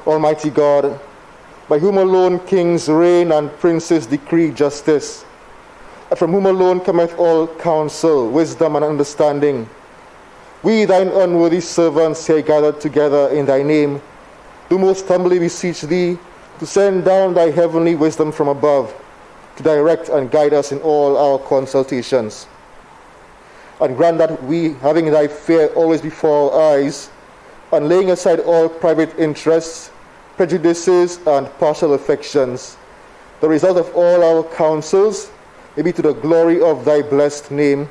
Almighty God, by whom alone kings reign and princes decree justice, and from whom alone cometh all counsel, wisdom, and understanding, we, thine unworthy servants, here gathered together in thy name, do most humbly beseech thee to send down thy heavenly wisdom from above, to direct and guide us in all our consultations. And grant that we, having thy fear always before our eyes, and laying aside all private interests, prejudices, and partial affections, the result of all our counsels may be to the glory of thy blessed name,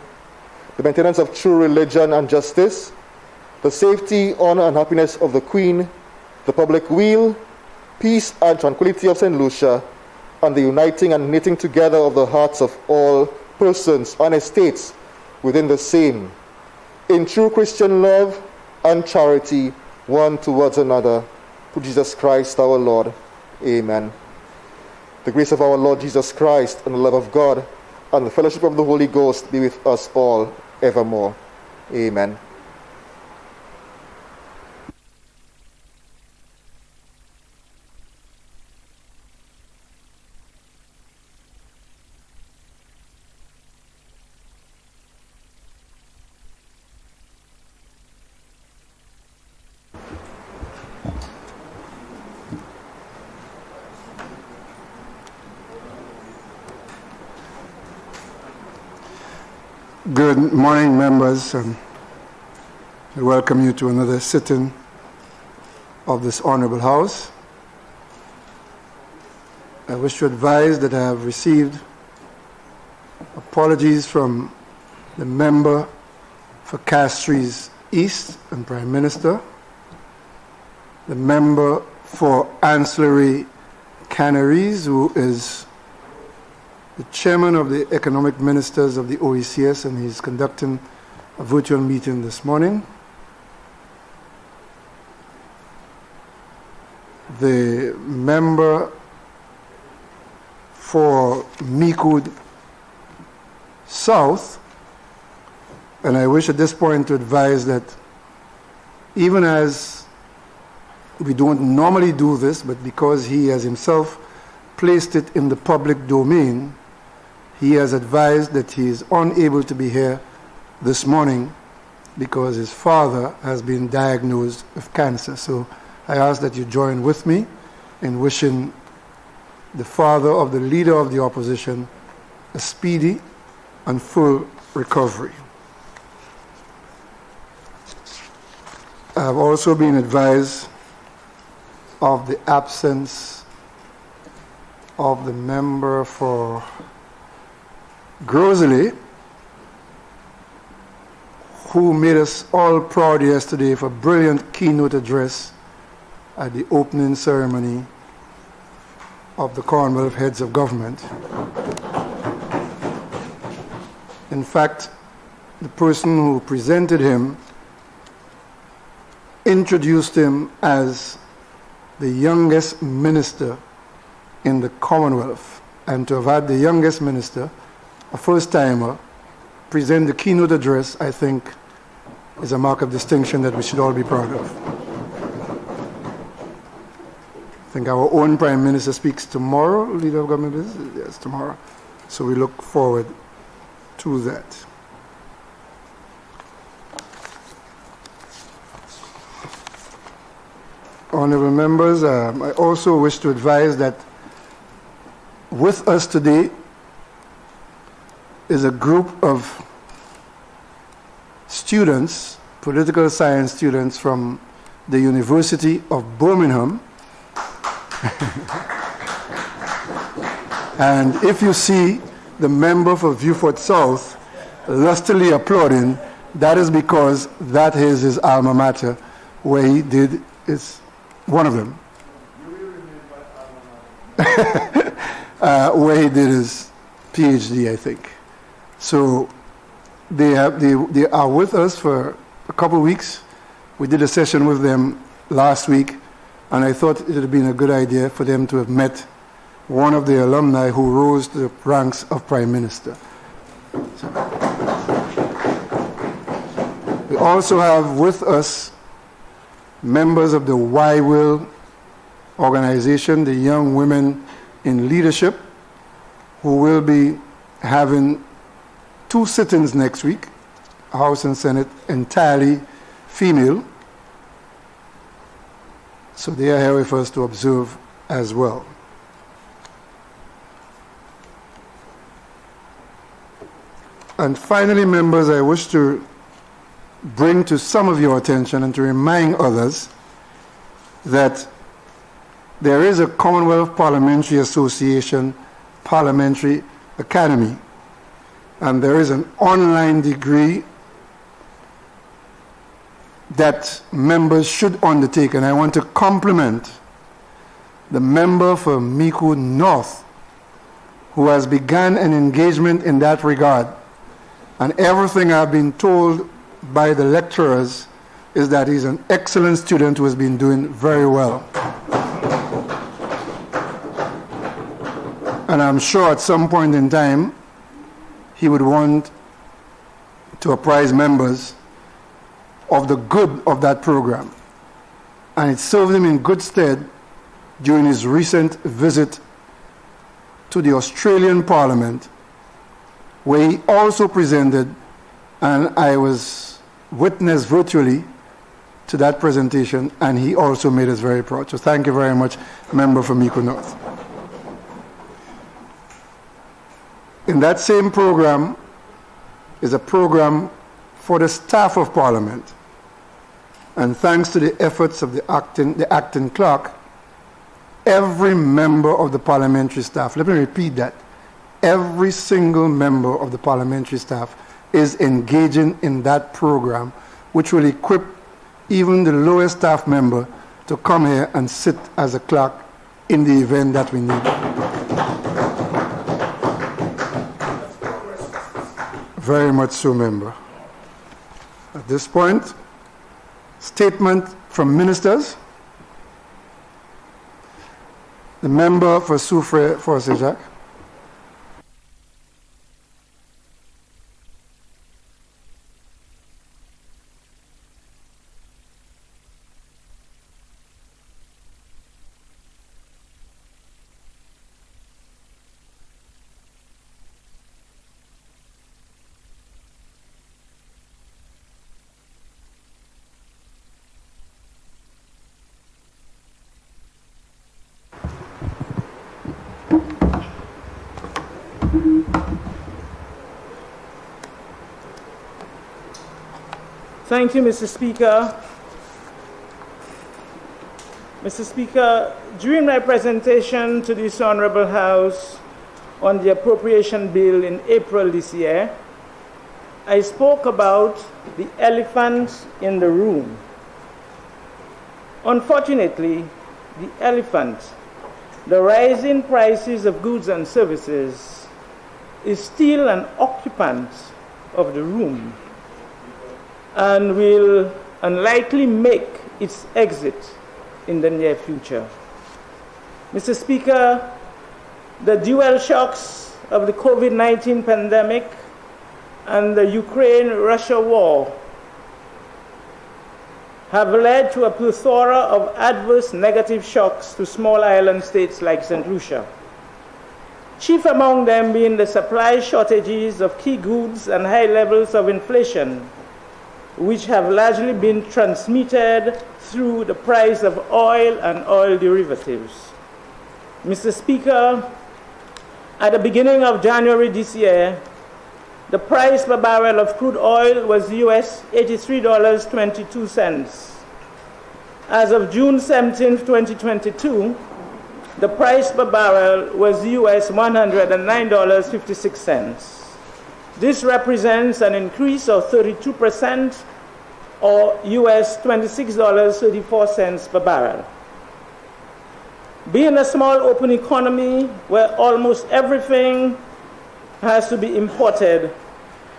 the maintenance of true religion and justice, the safety, honor, and happiness of the Queen, the public weal, peace and tranquility of St. Lucia, and the uniting and knitting together of the hearts of all persons and estates within the same, in true Christian love and charity one towards another, through Jesus Christ our Lord. Amen. The grace of our Lord Jesus Christ and the love of God and the fellowship of the Holy Ghost be with us all evermore. Amen. Good morning, members, and I welcome you to another sitting of this Honorable House. I wish to advise that I have received apologies from the member for Castries East and Prime Minister, the member for Ancillary Canaries, who is the chairman of the economic ministers of the OECS, and he's conducting a virtual meeting this morning. The member for Micoud South, and I wish at this point to advise that even as we don't normally do this, but because he has himself placed it in the public domain, he has advised that he is unable to be here this morning because his father has been diagnosed with cancer. So I ask that you join with me in wishing the father of the leader of the opposition a speedy and full recovery. I have also been advised of the absence of the member for Grosley, who made us all proud yesterday for a brilliant keynote address at the opening ceremony of the Commonwealth Heads of Government. In fact, the person who presented him introduced him as the youngest minister in the Commonwealth, and to have had the youngest minister, a first-timer, present the keynote address, I think, is a mark of distinction that we should all be proud of. I think our own Prime Minister speaks tomorrow, Leader of Government is? Yes, tomorrow. So we look forward to that. Honorable members, I also wish to advise that with us today is a group of students, political science students from the University of Birmingham. And if you see the member for Viewfort South lustily applauding, that is because that is his alma mater, where he did his, one of them, where he did his PhD, I think. So they are with us for a couple of weeks. We did a session with them last week, and I thought it would have been a good idea for them to have met one of the alumni who rose to the ranks of Prime Minister. So. We also have with us members of the Y Will organization, the Young Women in Leadership, who will be having 2 sit-ins next week, House and Senate, entirely female. So they are here with us to observe as well. And finally, members, I wish to bring to some of your attention and to remind others that there is a Commonwealth Parliamentary Association Parliamentary Academy, and there is an online degree that members should undertake, and I want to compliment the member for Mico North, who has begun an engagement in that regard. And everything I've been told by the lecturers is that he's an excellent student who has been doing very well. And I'm sure at some point in time, he would want to apprise members of the good of that program. And it served him in good stead during his recent visit to the Australian Parliament, where he also presented, and I was witness virtually to that presentation, and he also made us very proud. So thank you very much, member for Mico North. In that same program is a program for the staff of Parliament. And thanks to the efforts of the acting clerk, every member of the parliamentary staff, let me repeat that, every single member of the parliamentary staff is engaging in that program, which will equip even the lowest staff member to come here and sit as a clerk in the event that we need. Very much so, member. At this point, statement from ministers. The member for Soufrière for Séjac. Thank you, Mr. Speaker. Mr. Speaker, during my presentation to this Honorable House on the appropriation bill in April this year, I spoke about the elephant in the room. Unfortunately, the elephant, the rising prices of goods and services, is still an occupant of the room and will unlikely make its exit in the near future. Mr. Speaker, the dual shocks of the COVID-19 pandemic and the Ukraine-Russia war have led to a plethora of adverse negative shocks to small island states like St. Lucia, chief among them being the supply shortages of key goods and high levels of inflation, which have largely been transmitted through the price of oil and oil derivatives. Mr. Speaker, at the beginning of January this year, the price per barrel of crude oil was US $83.22. As of June 17, 2022, the price per barrel was US $109.56. This represents an increase of 32% or US $26.34 per barrel. Being a small open economy where almost everything has to be imported,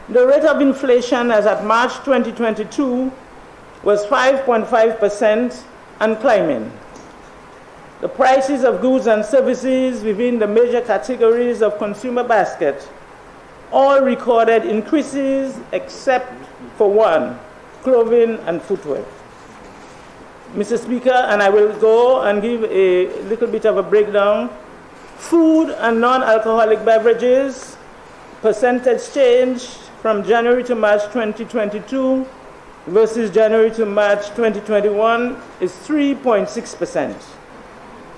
the rate of inflation as at March 2022 was 5.5% and climbing. The prices of goods and services within the major categories of consumer basket all recorded increases except for one, clothing and footwear. Mr. Speaker, and I will go and give a little bit of a breakdown. Food and non-alcoholic beverages, percentage change from January to March 2022 versus January to March 2021 is 3.6%.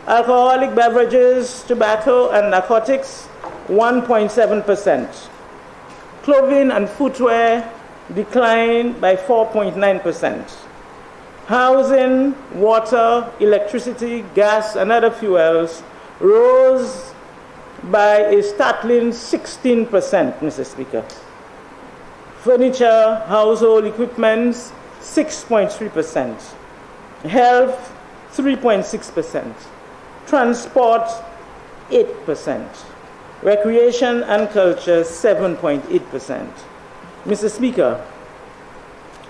Alcoholic beverages, tobacco, and narcotics, 1.7%. Clothing and footwear declined by 4.9%. Housing, water, electricity, gas, and other fuels rose by a startling 16%, Mr. Speaker. Furniture, household equipment, 6.3%. Health, 3.6%. Transport, 8%. Recreation and culture, 7.8%. Mr. Speaker,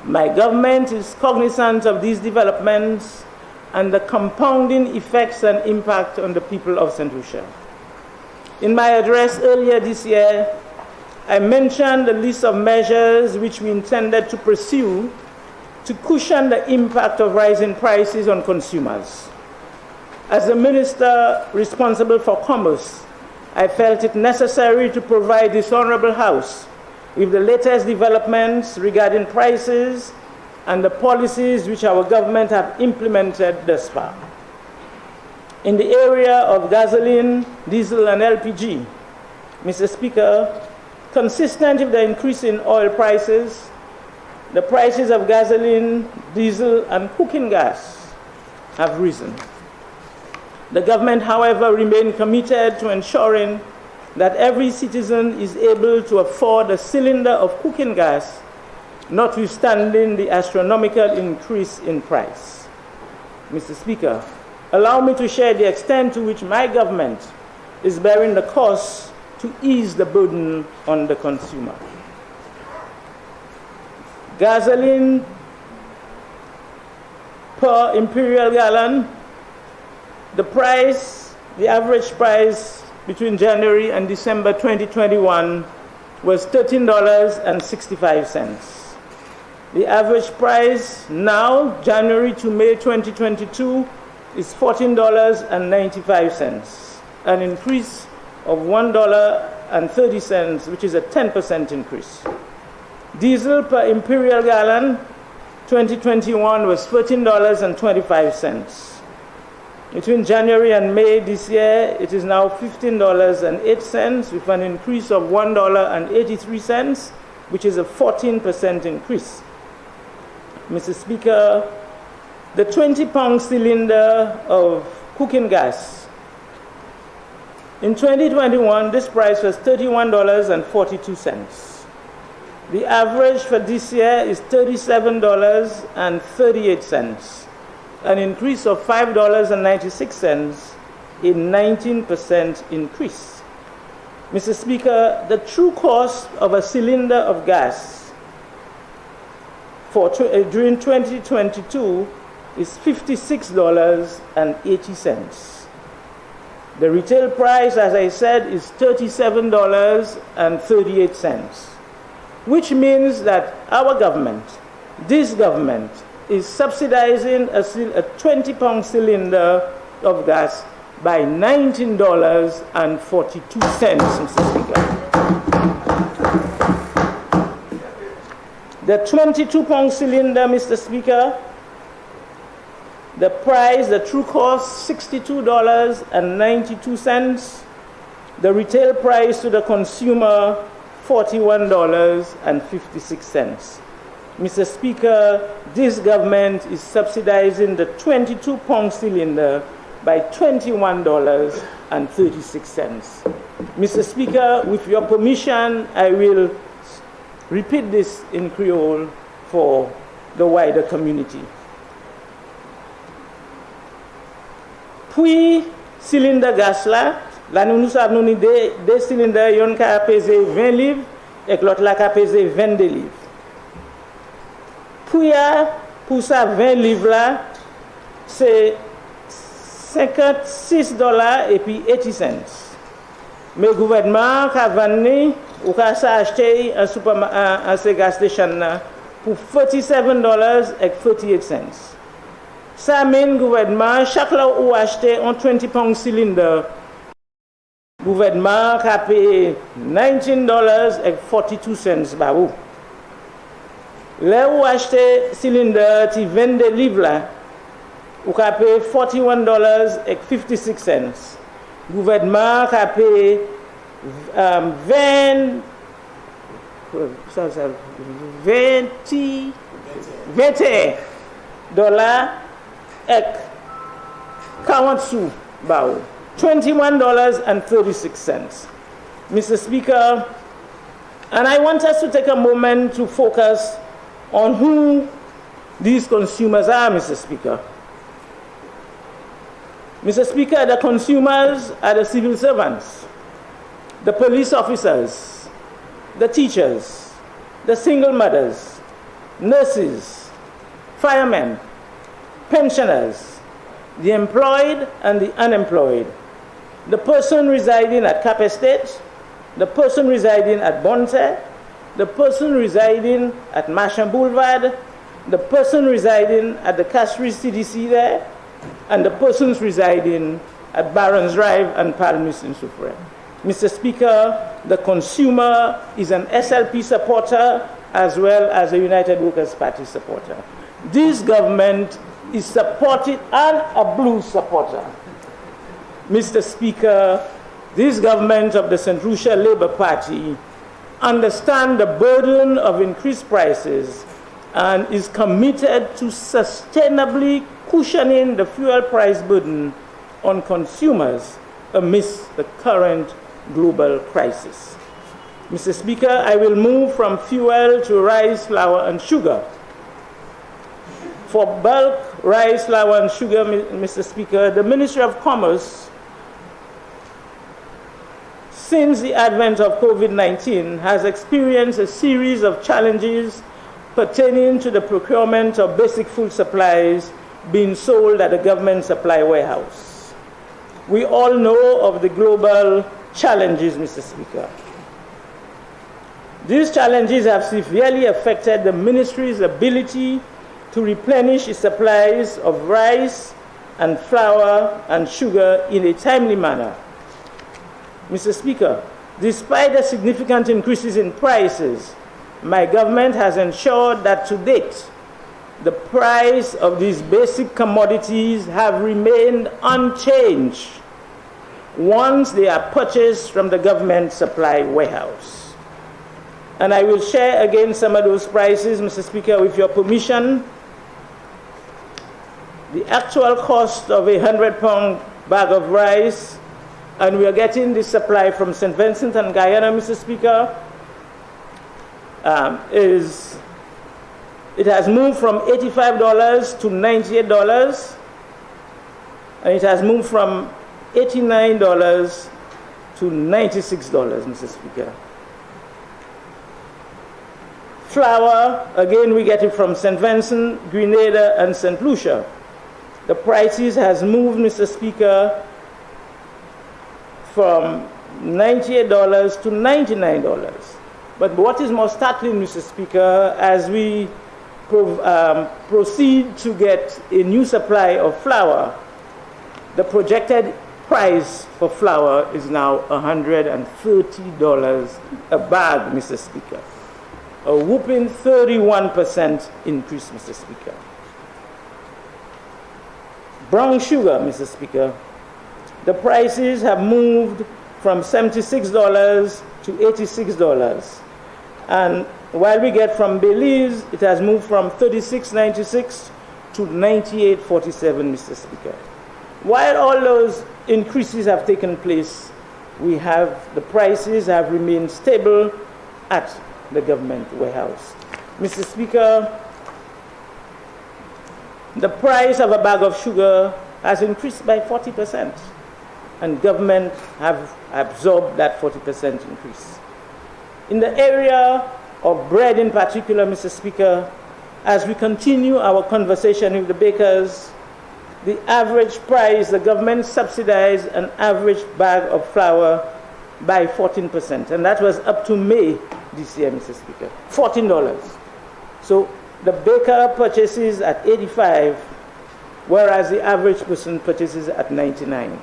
my government is cognizant of these developments and the compounding effects and impact on the people of St. Lucia. In my address earlier this year, I mentioned the list of measures which we intended to pursue to cushion the impact of rising prices on consumers. As the minister responsible for commerce, I felt it necessary to provide this honorable House with the latest developments regarding prices and the policies which our government have implemented thus far. In the area of gasoline, diesel, and LPG, Mr. Speaker, consistent with the increase in oil prices, the prices of gasoline, diesel, and cooking gas have risen. The government, however, remains committed to ensuring that every citizen is able to afford a cylinder of cooking gas, notwithstanding the astronomical increase in price. Mr. Speaker, allow me to share the extent to which my government is bearing the cost to ease the burden on the consumer. Gasoline per imperial gallon, the average price between January and December 2021 was $13.65. The average price now, January to May 2022, is $14.95, an increase of $1.30, which is a 10% increase. Diesel per imperial gallon, 2021 was $13.25. Between January and May this year, it is now $15.08, with an increase of $1.83, which is a 14% increase. Mr. Speaker, the 20-pound cylinder of cooking gas, in 2021, this price was $31.42. The average for this year is $37.38, an increase of $5.96, a 19% increase. Mr. Speaker, the true cost of a cylinder of gas during 2022 is $56.80. The retail price, as I said, is $37.38, which means that our government, this government, is subsidizing a 20-pound cylinder of gas by $19.42, Mr. Speaker. The 22-pound cylinder, Mr. Speaker, the price, the true cost, $62.92. The retail price to the consumer, $41.56. Mr. Speaker, this government is subsidizing the 22-pound cylinder by $21.36. Mr. Speaker, with your permission, I will repeat this in Creole for the wider community. Puis, cylinder gas là nous savons nous des cylindres yon ka peser 20 livres et l'autre là ka peser 22 livres. Pour ça 20 livres là, c'est $56 et puis 80 cents. Mais le gouvernement a vendu ou a acheté un supermarché, un gas station là pour $47 et 38 cents. Ça amène le gouvernement, chaque fois où acheter un 20 pound cylinder, le gouvernement a payé $19.42 par vous. Là où acheter cylinder, tu vends des livres là, vous avez payé $41.56. Le gouvernement a payé 21 dollars et 40 sous. $21.36. Mr. Speaker, and I want us to take a moment to focus on who these consumers are, Mr. Speaker. Mr. Speaker, the consumers are the civil servants, the police officers, the teachers, the single mothers, nurses, firemen, pensioners, the employed and the unemployed, the person residing at Cap Estate, the person residing at Bonte, the person residing at Marsham Boulevard, the person residing at the Castries CDC there, and the persons residing at Barron's Drive and Palmis in Soufrière. Mr. Speaker, the consumer is an SLP supporter as well as a United Workers' Party supporter. This government is supported and a blue supporter. Mr. Speaker, this government of the St. Lucia Labour Party understands the burden of increased prices and is committed to sustainably cushioning the fuel price burden on consumers amidst the current global crisis. Mr. Speaker, I will move from fuel to rice, flour, and sugar. For bulk rice, flour, and sugar, Mr. Speaker, the Ministry of Commerce, since the advent of COVID-19, has experienced a series of challenges pertaining to the procurement of basic food supplies being sold at the government supply warehouse. We all know of the global challenges, Mr. Speaker. These challenges have severely affected the ministry's ability to replenish its supplies of rice and flour and sugar in a timely manner. Mr. Speaker, despite the significant increases in prices, my government has ensured that to date, the price of these basic commodities have remained unchanged once they are purchased from the government supply warehouse. And I will share again some of those prices, Mr. Speaker, with your permission. The actual cost of a 100-pound bag of rice, and we are getting this supply from St. Vincent and Guyana, Mr. Speaker, it has moved from $85 to $98, and it has moved from $89 to $96, Mr. Speaker. Flour, again, we get it from St. Vincent, Grenada, and St. Lucia. The prices has moved, Mr. Speaker, from $98 to $99. But what is more startling, Mr. Speaker, as we proceed to get a new supply of flour, the projected price for flour is now $130 a bag, Mr. Speaker. A whooping 31% increase, Mr. Speaker. Brown sugar, Mr. Speaker, the prices have moved from $76 to $86. And while we get from Belize, it has moved from $36.96 to $98.47, Mr. Speaker. While all those increases have taken place, the prices have remained stable at the government warehouse. Mr. Speaker, the price of a bag of sugar has increased by 40%, and government have absorbed that 40% increase. In the area of bread in particular, Mr. Speaker, as we continue our conversation with the bakers, the average price, the government subsidized an average bag of flour by 14%, and that was up to May this year, Mr. Speaker, $14. So the baker purchases at $85, whereas the average person purchases at 99.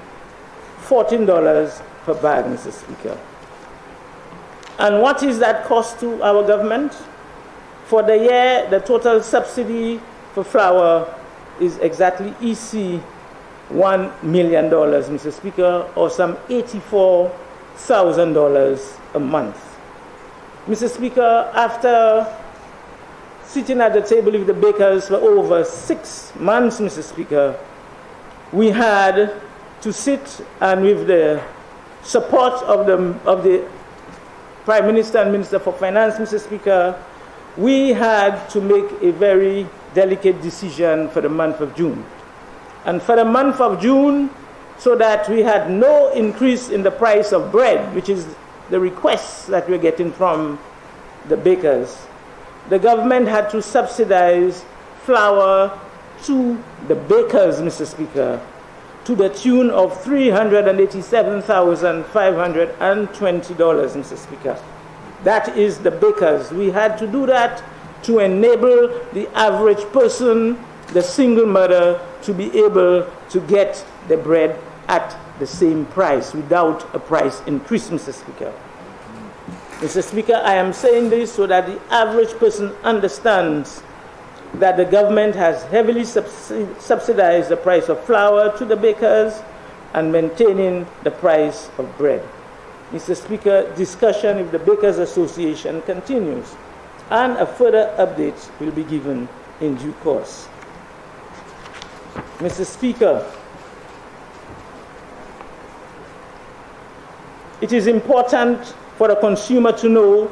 $14 per bag, Mr. Speaker. And what is that cost to our government? For the year, the total subsidy for flour is exactly EC $1 million, Mr. Speaker, or some $84,000 a month. Mr. Speaker, after sitting at the table with the bakers for over 6 months, Mr. Speaker, we had to sit and with the support of the Prime Minister and Minister for Finance, Mr. Speaker, we had to make a very delicate decision for the month of June. And for the month of June, so that we had no increase in the price of bread, which is the requests that we're getting from the bakers, the government had to subsidize flour to the bakers, Mr. Speaker, to the tune of $387,520, Mr. Speaker. That is the bakers. We had to do that to enable the average person, the single mother, to be able to get the bread at the same price without a price increase, Mr. Speaker. Mr. Speaker, I am saying this so that the average person understands that the government has heavily subsidized the price of flour to the bakers and maintaining the price of bread. Mr. Speaker, discussion with the Bakers Association continues, and a further update will be given in due course. Mr. Speaker, it is important for the consumer to know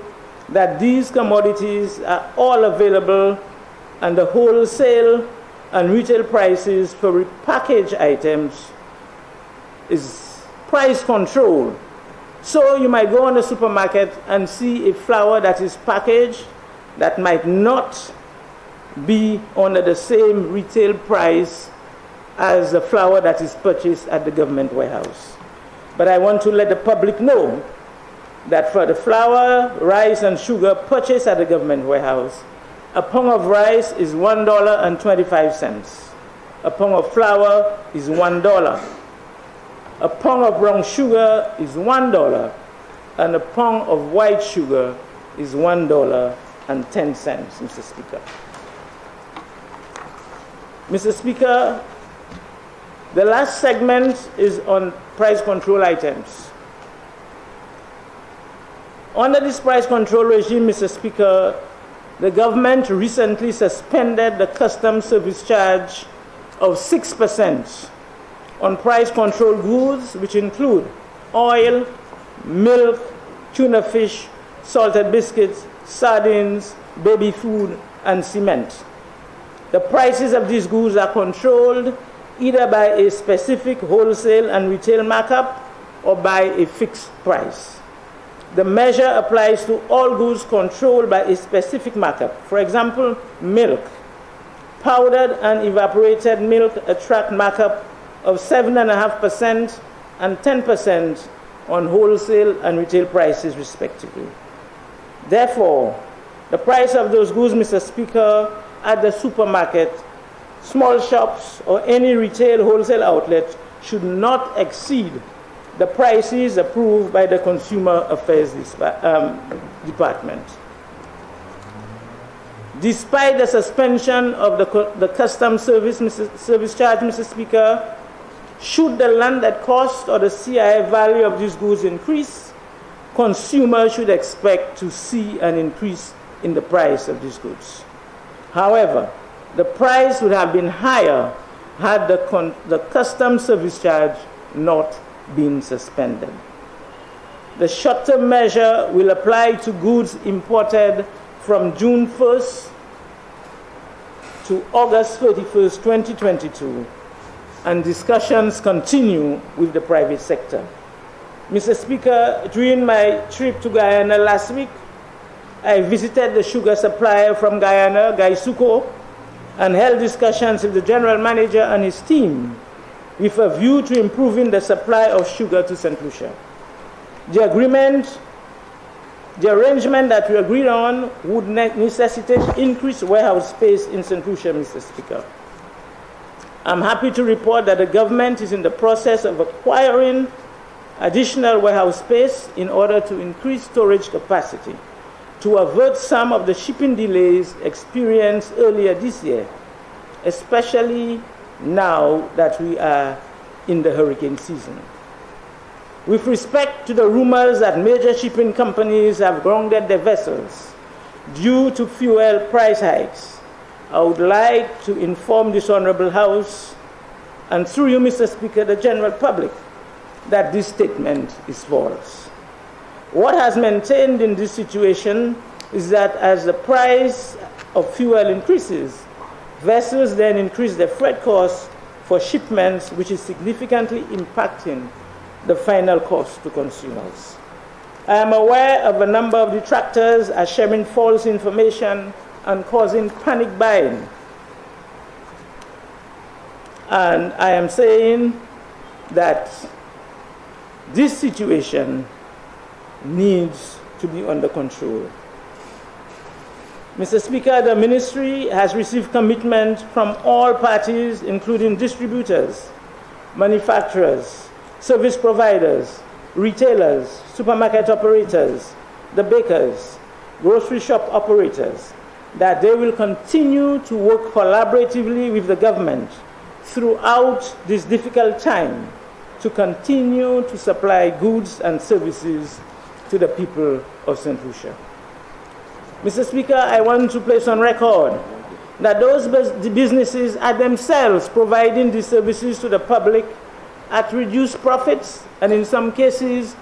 that these commodities are all available and the wholesale and retail prices for repackaged items is price controlled. So you might go on the supermarket and see a flour that is packaged that might not be under the same retail price as the flour that is purchased at the government warehouse. But I want to let the public know that for the flour, rice, and sugar purchased at the government warehouse, a pound of rice is $1.25. A pound of flour is $1. A pound of brown sugar is $1, and a pound of white sugar is $1.10, Mr. Speaker. Mr. Speaker, the last segment is on price control items. Under this price control regime, Mr. Speaker, the government recently suspended the customs service charge of 6% on price control goods, which include oil, milk, tuna fish, salted biscuits, sardines, baby food, and cement. The prices of these goods are controlled either by a specific wholesale and retail markup or by a fixed price. The measure applies to all goods controlled by a specific markup. For example, milk. Powdered and evaporated milk attract markup of 7.5% and 10% on wholesale and retail prices, respectively. Therefore, the price of those goods, Mr. Speaker, at the supermarket, small shops, or any retail wholesale outlet should not exceed the prices approved by the Consumer Affairs Department. Despite the suspension of the customs service charge, Mr. Speaker, should the landed cost or the CIF value of these goods increase, consumers should expect to see an increase in the price of these goods. However, the price would have been higher had the customs service charge not been suspended. The short-term measure will apply to goods imported from June 1st to August 31st, 2022, and discussions continue with the private sector. Mr. Speaker, during my trip to Guyana last week, I visited the sugar supplier from Guyana, Gaisuko, and held discussions with the general manager and his team with a view to improving the supply of sugar to St. Lucia. The arrangement that we agreed on would necessitate increased warehouse space in St. Lucia, Mr. Speaker. I'm happy to report that the government is in the process of acquiring additional warehouse space in order to increase storage capacity to avert some of the shipping delays experienced earlier this year, especially now that we are in the hurricane season. With respect to the rumors that major shipping companies have grounded their vessels due to fuel price hikes, I would like to inform this Honorable House, and through you, Mr. Speaker, the general public, that this statement is false. What has maintained in this situation is that as the price of fuel increases, vessels then increase their freight costs for shipments, which is significantly impacting the final cost to consumers. I am aware of a number of detractors are sharing false information and causing panic buying. And I am saying that this situation needs to be under control. Mr. Speaker, the Ministry has received commitment from all parties, including distributors, manufacturers, service providers, retailers, supermarket operators, the bakers, grocery shop operators, that they will continue to work collaboratively with the government throughout this difficult time to continue to supply goods and services to the people of St. Lucia. Mr. Speaker, I want to place on record that those businesses are themselves providing these services to the public at reduced profits and in some cases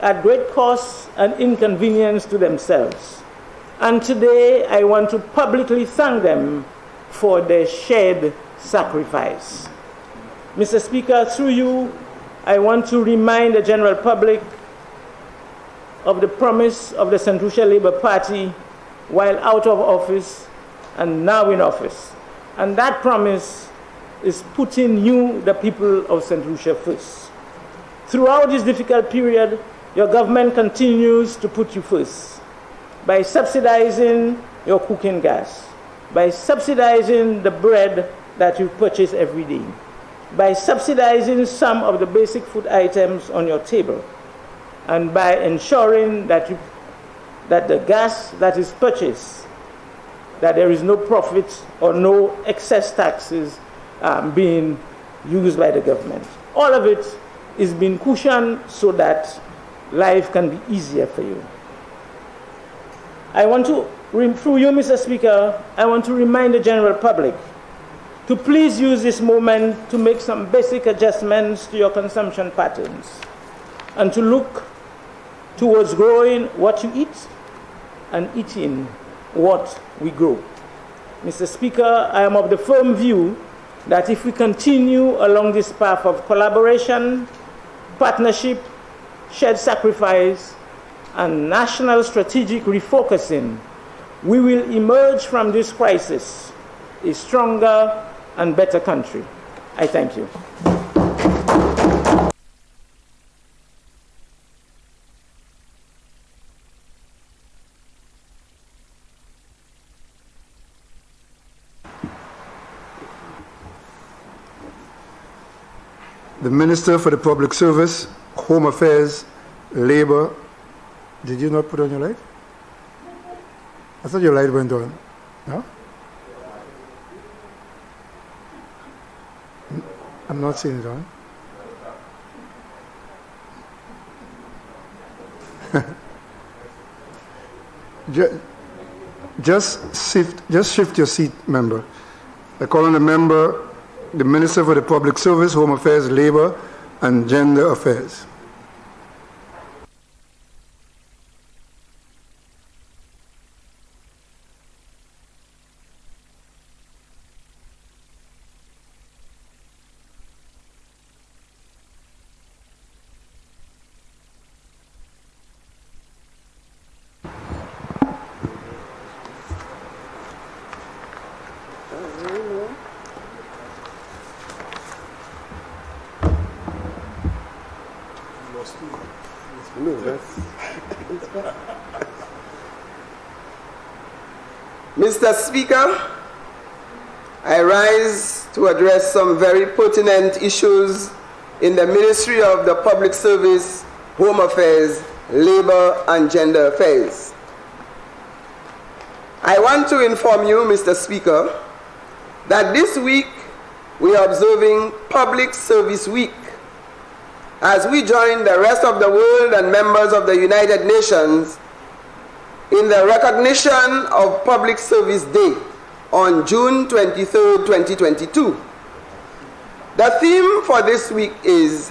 at great cost and inconvenience to themselves. And today I want to publicly thank them for their shared sacrifice. Mr. Speaker, through you, I want to remind the general public of the promise of the St. Lucia Labour Party while out of office and now in office. And that promise is putting you, the people of St. Lucia, first. Throughout this difficult period, your government continues to put you first by subsidizing your cooking gas, by subsidizing the bread that you purchase every day, by subsidizing some of the basic food items on your table, and by ensuring that the gas that is purchased, that there is no profit or no excess taxes being used by the government. All of it is being cushioned so that life can be easier for you. I want to, through you, Mr. Speaker, I want to remind the general public to please use this moment to make some basic adjustments to your consumption patterns and to look towards growing what you eat and eating what we grow. Mr. Speaker, I am of the firm view that if we continue along this path of collaboration, partnership, shared sacrifice, and national strategic refocusing, we will emerge from this crisis a stronger and better country. I thank you. The Minister for the Public Service, Home Affairs, Labor. Did you not put on your light? I thought your light went on. No? I'm not seeing it on. Just shift your seat, member. I call on the member, the Minister for the Public Service, Home Affairs, Labor, and Gender Affairs. Mr. Speaker, I rise to address some very pertinent issues in the Ministry of the Public Service, Home Affairs, Labor and Gender Affairs. I want to inform you, Mr. Speaker, that this week we are observing Public Service Week as we join the rest of the world and members of the United Nations in the recognition of Public Service Day on June 23, 2022. The theme for this week is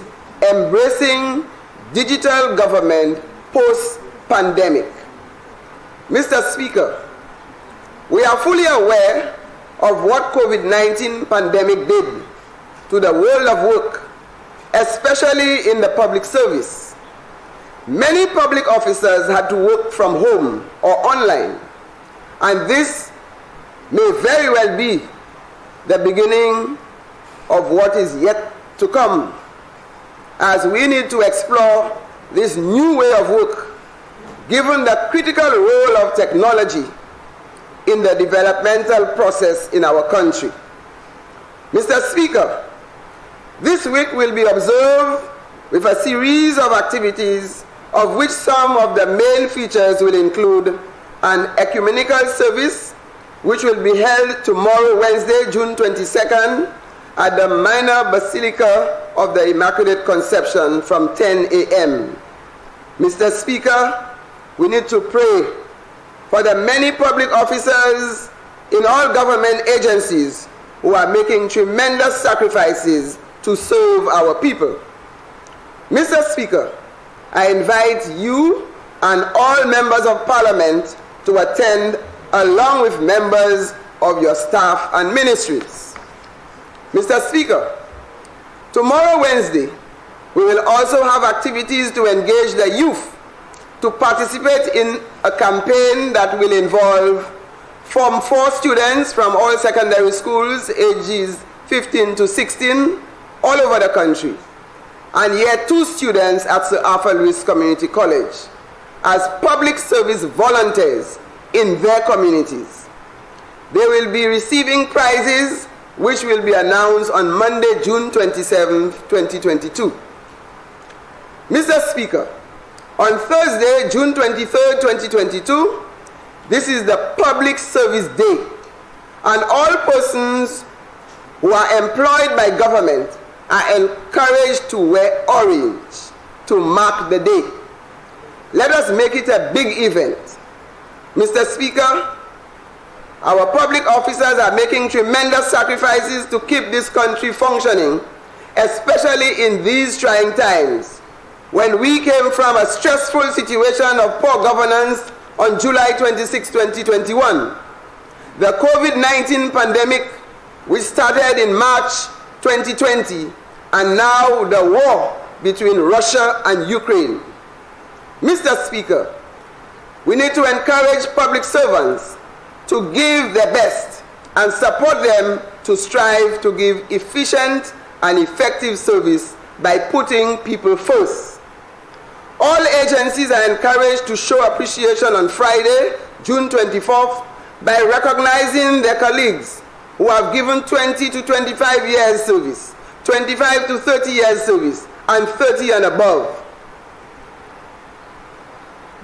Embracing Digital Government Post-Pandemic. Mr. Speaker, we are fully aware of what COVID-19 pandemic did to the world of work, especially in the public service. Many public officers had to work from home or online, and this may very well be the beginning of what is yet to come, as we need to explore this new way of work, given the critical role of technology in the developmental process in our country. Mr. Speaker, this week will be observed with a series of activities, of which some of the main features will include an ecumenical service, which will be held tomorrow, Wednesday, June 22nd, at the Minor Basilica of the Immaculate Conception from 10 a.m. Mr. Speaker, we need to pray for the many public officers in all government agencies who are making tremendous sacrifices to serve our people. Mr. Speaker, I invite you and all members of Parliament to attend along with members of your staff and ministries. Mr. Speaker, tomorrow, Wednesday, we will also have activities to engage the youth to participate in a campaign that will involve Form 4 students from all secondary schools ages 15 to 16 all over the country, and Year 2 students at Sir Arthur Lewis Community College as public service volunteers in their communities. They will be receiving prizes which will be announced on Monday, June 27, 2022. Mr. Speaker, on Thursday, June 23, 2022, this is the Public Service Day, and all persons who are employed by government are encouraged to wear orange to mark the day. Let us make it a big event. Mr. Speaker, our public officers are making tremendous sacrifices to keep this country functioning, especially in these trying times, when we came from a stressful situation of poor governance on July 26, 2021. The COVID-19 pandemic, which started in March 2020, and now the war between Russia and Ukraine. Mr. Speaker, we need to encourage public servants to give their best and support them to strive to give efficient and effective service by putting people first. All agencies are encouraged to show appreciation on Friday, June 24th, by recognizing their colleagues who have given 20 to 25 years service, 25 to 30 years service, and 30 and above.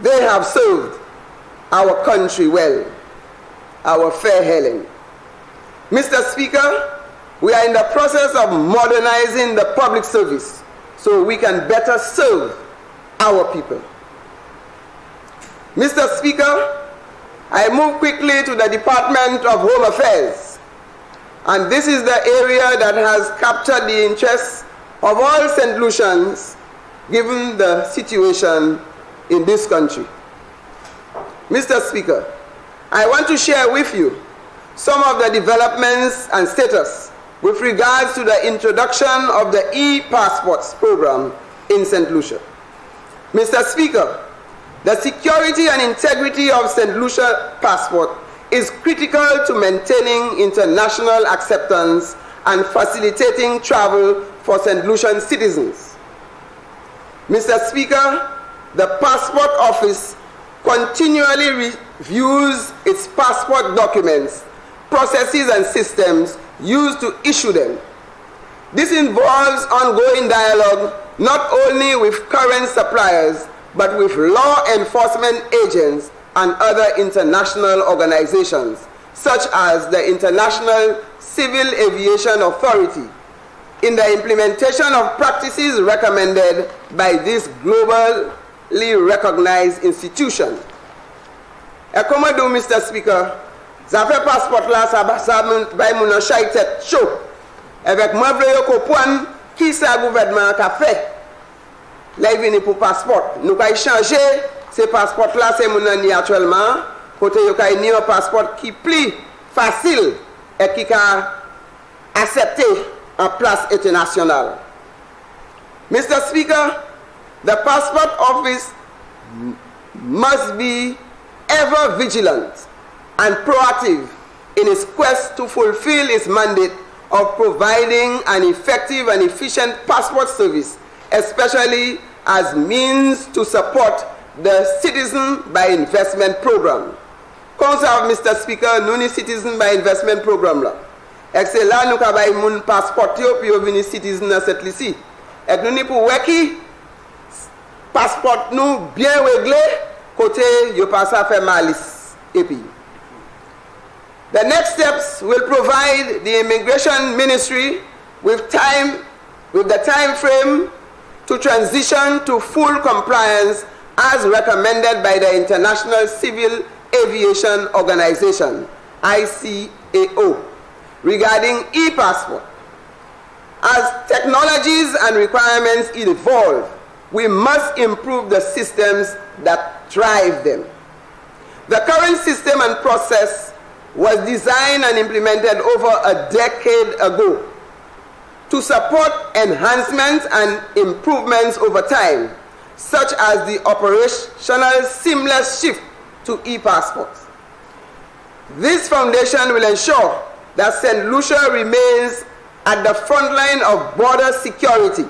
They have served our country well, our fair Helen. Mr. Speaker, we are in the process of modernizing the public service so we can better serve our people. Mr. Speaker, I move quickly to the Department of Home Affairs, and this is the area that has captured the interests of all St. Lucians given the situation in this country. Mr. Speaker, I want to share with you some of the developments and status with regards to the introduction of the e-passports program in St. Lucia. Mr. Speaker, the security and integrity of St. Lucia passport is critical to maintaining international acceptance and facilitating travel for St. Lucian citizens. Mr. Speaker, the Passport Office continually reviews its passport documents, processes and systems used to issue them. This involves ongoing dialogue not only with current suppliers, but with law enforcement agents and other international organizations, such as the International Civil Aviation Authority, in the implementation of practices recommended by this globally recognized institution. Accommodou, Mr. Speaker, ça fait passeport là, ça va mon tête chaud. Avec moi, je veux comprendre qui c'est le gouvernement qui a fait. Là, il vient pour passeport. Nous avons changé ces passeports là, c'est mon année actuellement. Côté, il y a un passeport qui est plus facile et qui est accepté en place internationale. Mr. Speaker, the Passport Office must be ever vigilant and proactive in its quest to fulfill its mandate of providing an effective and efficient passport service, especially as means to support the Citizen by Investment Program. Concernant Mr. Speaker, nous ni Citizen by Investment Program là. Excellent, nous avons mon passeport puis venir citizen dans cette liste. Et nous ni pour weki passeport nous bien réglé côté yo pas ça faire malice et puis. The next steps will provide the Immigration Ministry with the time frame to transition to full compliance as recommended by the International Civil Aviation Organization, ICAO, regarding e-passport. As technologies and requirements evolve, we must improve the systems that drive them. The current system and process was designed and implemented over a decade ago to support enhancements and improvements over time, such as the operational seamless shift to e-passports. This foundation will ensure that St. Lucia remains at the front line of border security,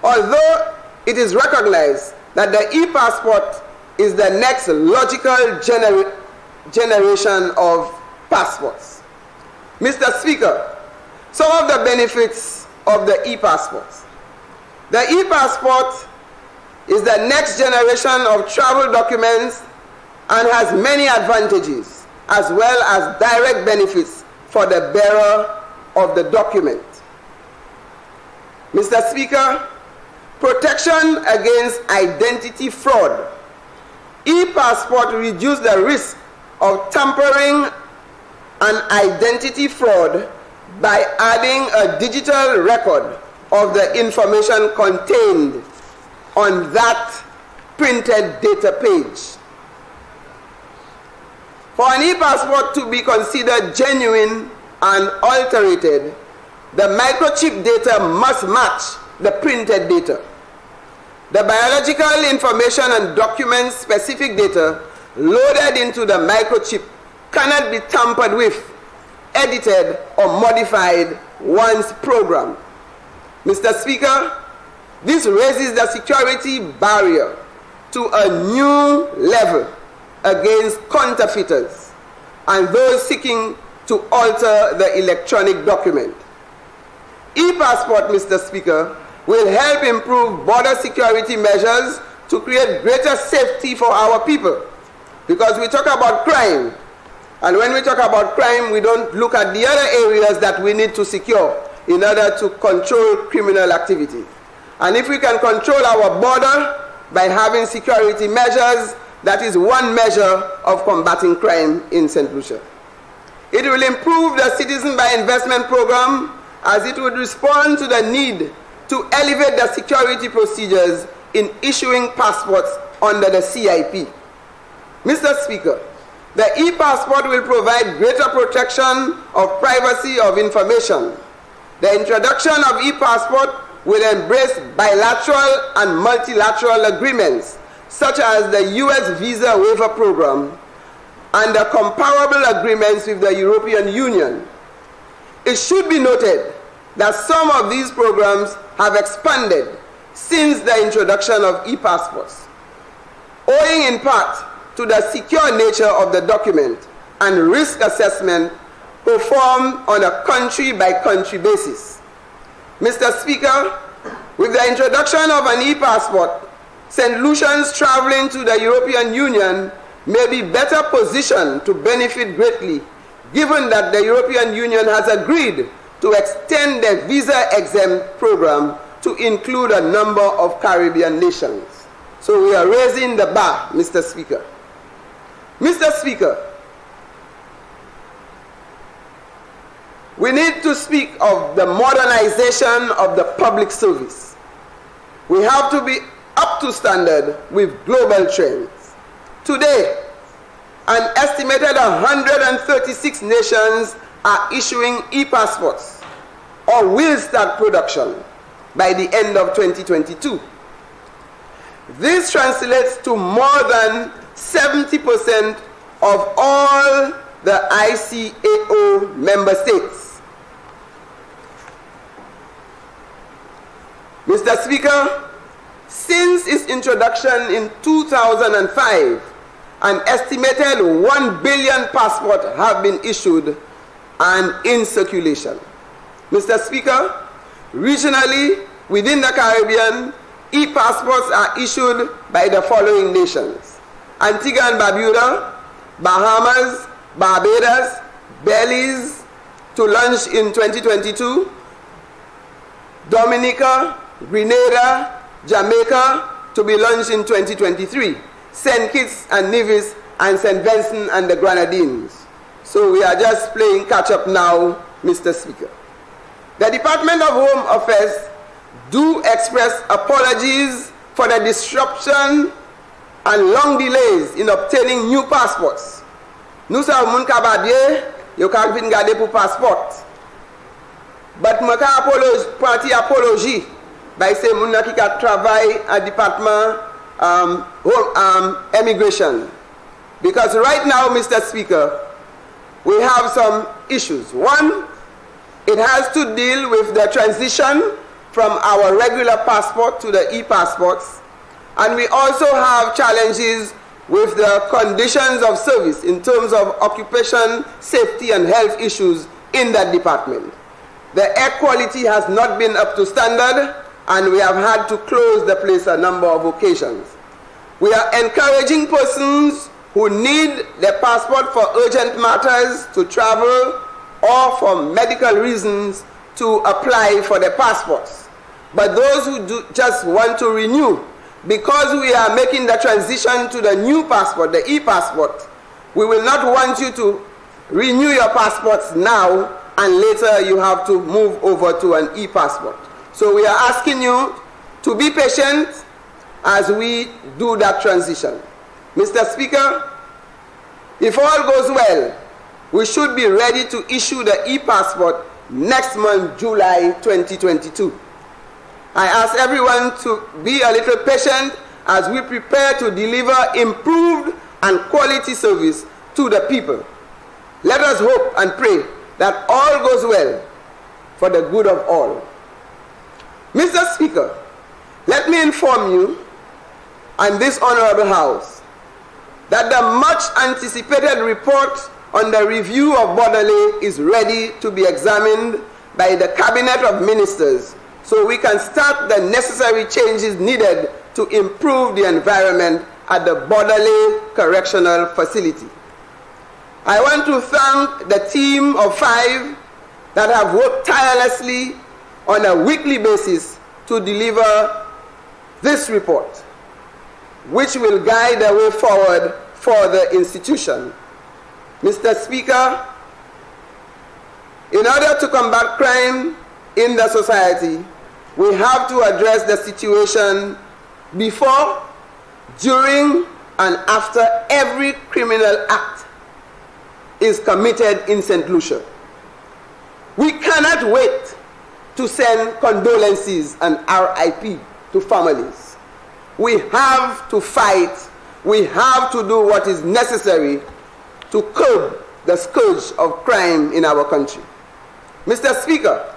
although it is recognized that the e-passport is the next logical generation of passports. Mr. Speaker, some of the benefits of the e-passports. The e-passport is the next generation of travel documents and has many advantages as well as direct benefits for the bearer of the document. Mr. Speaker, protection against identity fraud. E-passport reduces the risk of tampering and identity fraud by adding a digital record of the information contained on that printed data page. For an e-passport to be considered genuine and alterated, the microchip data must match the printed data. The biological information and document-specific data loaded into the microchip cannot be tampered with, edited, or modified once programmed. Mr. Speaker, this raises the security barrier to a new level against counterfeiters and those seeking to alter the electronic document. E-passport, Mr. Speaker, will help improve border security measures to create greater safety for our people. Because we talk about crime, and when we talk about crime, we don't look at the other areas that we need to secure in order to control criminal activity. And if we can control our border by having security measures, that is one measure of combating crime in St. Lucia. It will improve the Citizen by Investment Program as it would respond to the need to elevate the security procedures in issuing passports under the CIP. Mr. Speaker, the e-passport will provide greater protection of privacy of information. The introduction of e-passport will embrace bilateral and multilateral agreements, such as the US Visa Waiver Program and the comparable agreements with the European Union. It should be noted that some of these programs have expanded since the introduction of e-passports, owing in part to the secure nature of the document and risk assessment performed on a country-by-country basis. Mr. Speaker, with the introduction of an e-passport, St. Lucians traveling to the European Union may be better positioned to benefit greatly, given that the European Union has agreed to extend the visa-exempt program to include a number of Caribbean nations. So we are raising the bar, Mr. Speaker. Mr. Speaker, we need to speak of the modernization of the public service. We have to be up to standard with global trends. Today, an estimated 136 nations are issuing e-passports or will start production by the end of 2022. This translates to more than 70% of all the ICAO member states. Mr. Speaker, since its introduction in 2005, an estimated 1 billion passports have been issued and in circulation. Mr. Speaker, regionally, within the Caribbean, e-passports are issued by the following nations: Antigua and Barbuda, Bahamas, Barbados, Belize, to launch in 2022, Dominica, Grenada, Jamaica, to be launched in 2023, St. Kitts and Nevis, and St. Vincent and the Grenadines. So we are just playing catch-up now, Mr. Speaker. The Department of Home Affairs do express apologies for the disruption and long delays in obtaining new passports. Nous savons moun ka badye, yo ka vin gade pour passport. But moi ka apology by say moun ki ka travail at Department Immigration. Because right now, Mr. Speaker, we have some issues. One, it has to deal with the transition from our regular passport to the e-passports. And we also have challenges with the conditions of service in terms of occupation, safety, and health issues in that department. The air quality has not been up to standard, and we have had to close the place a number of occasions. We are encouraging persons who need their passport for urgent matters to travel or for medical reasons to apply for their passports. But those who just want to renew, because we are making the transition to the new passport, the e-passport, we will not want you to renew your passports now and later you have to move over to an e-passport. So we are asking you to be patient as we do that transition. Mr. Speaker, if all goes well, we should be ready to issue the e-passport next month, July 2022. I ask everyone to be a little patient as we prepare to deliver improved and quality service to the people. Let us hope and pray that all goes well for the good of all. Mr. Speaker, let me inform you and this honorable House that the much anticipated report on the review of Borderley is ready to be examined by the Cabinet of Ministers so we can start the necessary changes needed to improve the environment at the Borderley Correctional Facility. I want to thank the team of 5 that have worked tirelessly on a weekly basis to deliver this report, which will guide the way forward for the institution. Mr. Speaker, in order to combat crime in the society, we have to address the situation before, during, and after every criminal act is committed in St. Lucia. We cannot wait to send condolences and RIP to families. We have to fight. We have to do what is necessary to curb the scourge of crime in our country. Mr. Speaker,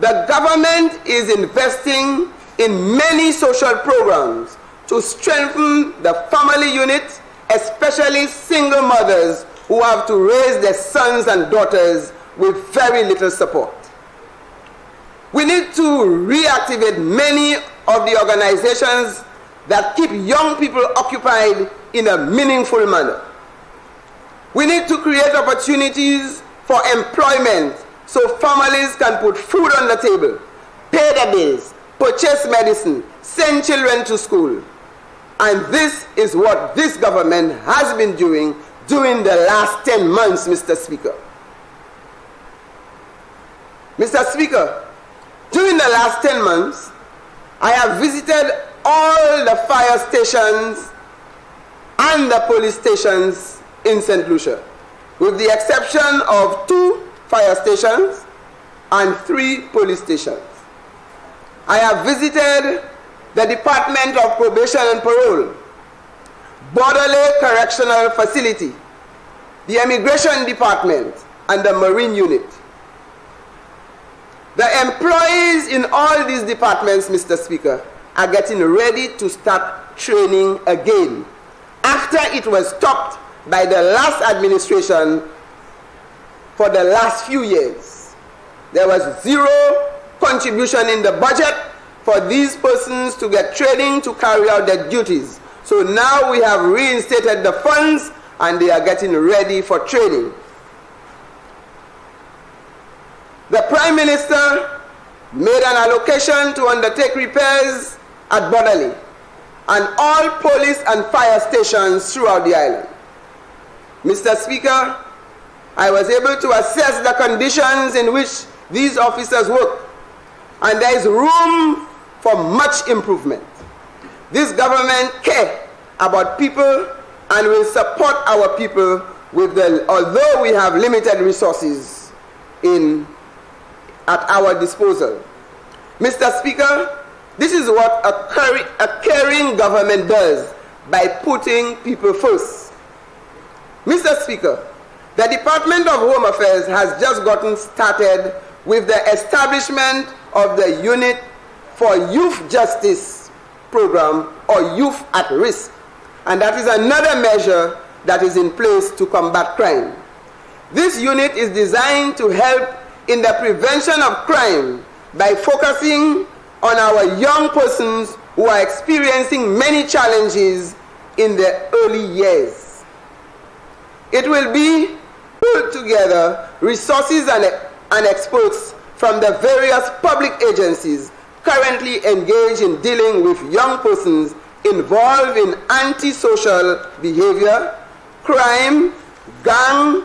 the government is investing in many social programs to strengthen the family unit, especially single mothers who have to raise their sons and daughters with very little support. We need to reactivate many of the organizations that keep young people occupied in a meaningful manner. We need to create opportunities for employment so families can put food on the table, pay their bills, purchase medicine, send children to school. And this is what this government has been doing during the last 10 months, Mr. Speaker. Mr. Speaker, during the last 10 months, I have visited all the fire stations and the police stations in St. Lucia, with the exception of 2 fire stations and 3 police stations. I have visited the Department of Probation and Parole, Borderley Correctional Facility, the Immigration Department, and the Marine Unit. The employees in all these departments, Mr. Speaker, are getting ready to start training again after it was stopped by the last administration for the last few years. There was 0 contribution in the budget for these persons to get training to carry out their duties. So now we have reinstated the funds and they are getting ready for training. The Prime Minister made an allocation to undertake repairs at Borderley and all police and fire stations throughout the island. Mr. Speaker, I was able to assess the conditions in which these officers work, and there is room for much improvement. This government cares about people and will support our people although we have limited resources at our disposal. Mr. Speaker, this is what a caring government does by putting people first. Mr. Speaker, the Department of Home Affairs has just gotten started with the establishment of the Unit for Youth Justice Program, or Youth at Risk, and that is another measure that is in place to combat crime. This unit is designed to help in the prevention of crime by focusing on our young persons who are experiencing many challenges in their early years. It will be pulled together resources and experts from the various public agencies currently engaged in dealing with young persons involved in antisocial behavior, crime, gang,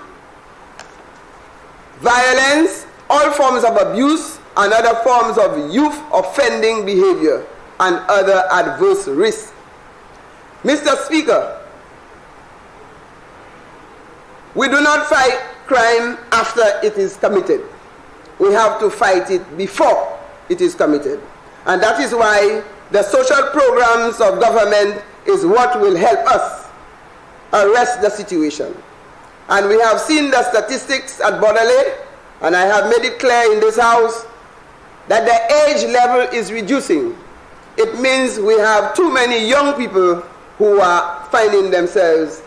violence, all forms of abuse, and other forms of youth offending behavior and other adverse risks. Mr. Speaker, we do not fight crime after it is committed. We have to fight it before it is committed. And that is why the social programs of government is what will help us arrest the situation. And we have seen the statistics at Borderley, and I have made it clear in this house that the age level is reducing. It means we have too many young people who are finding themselves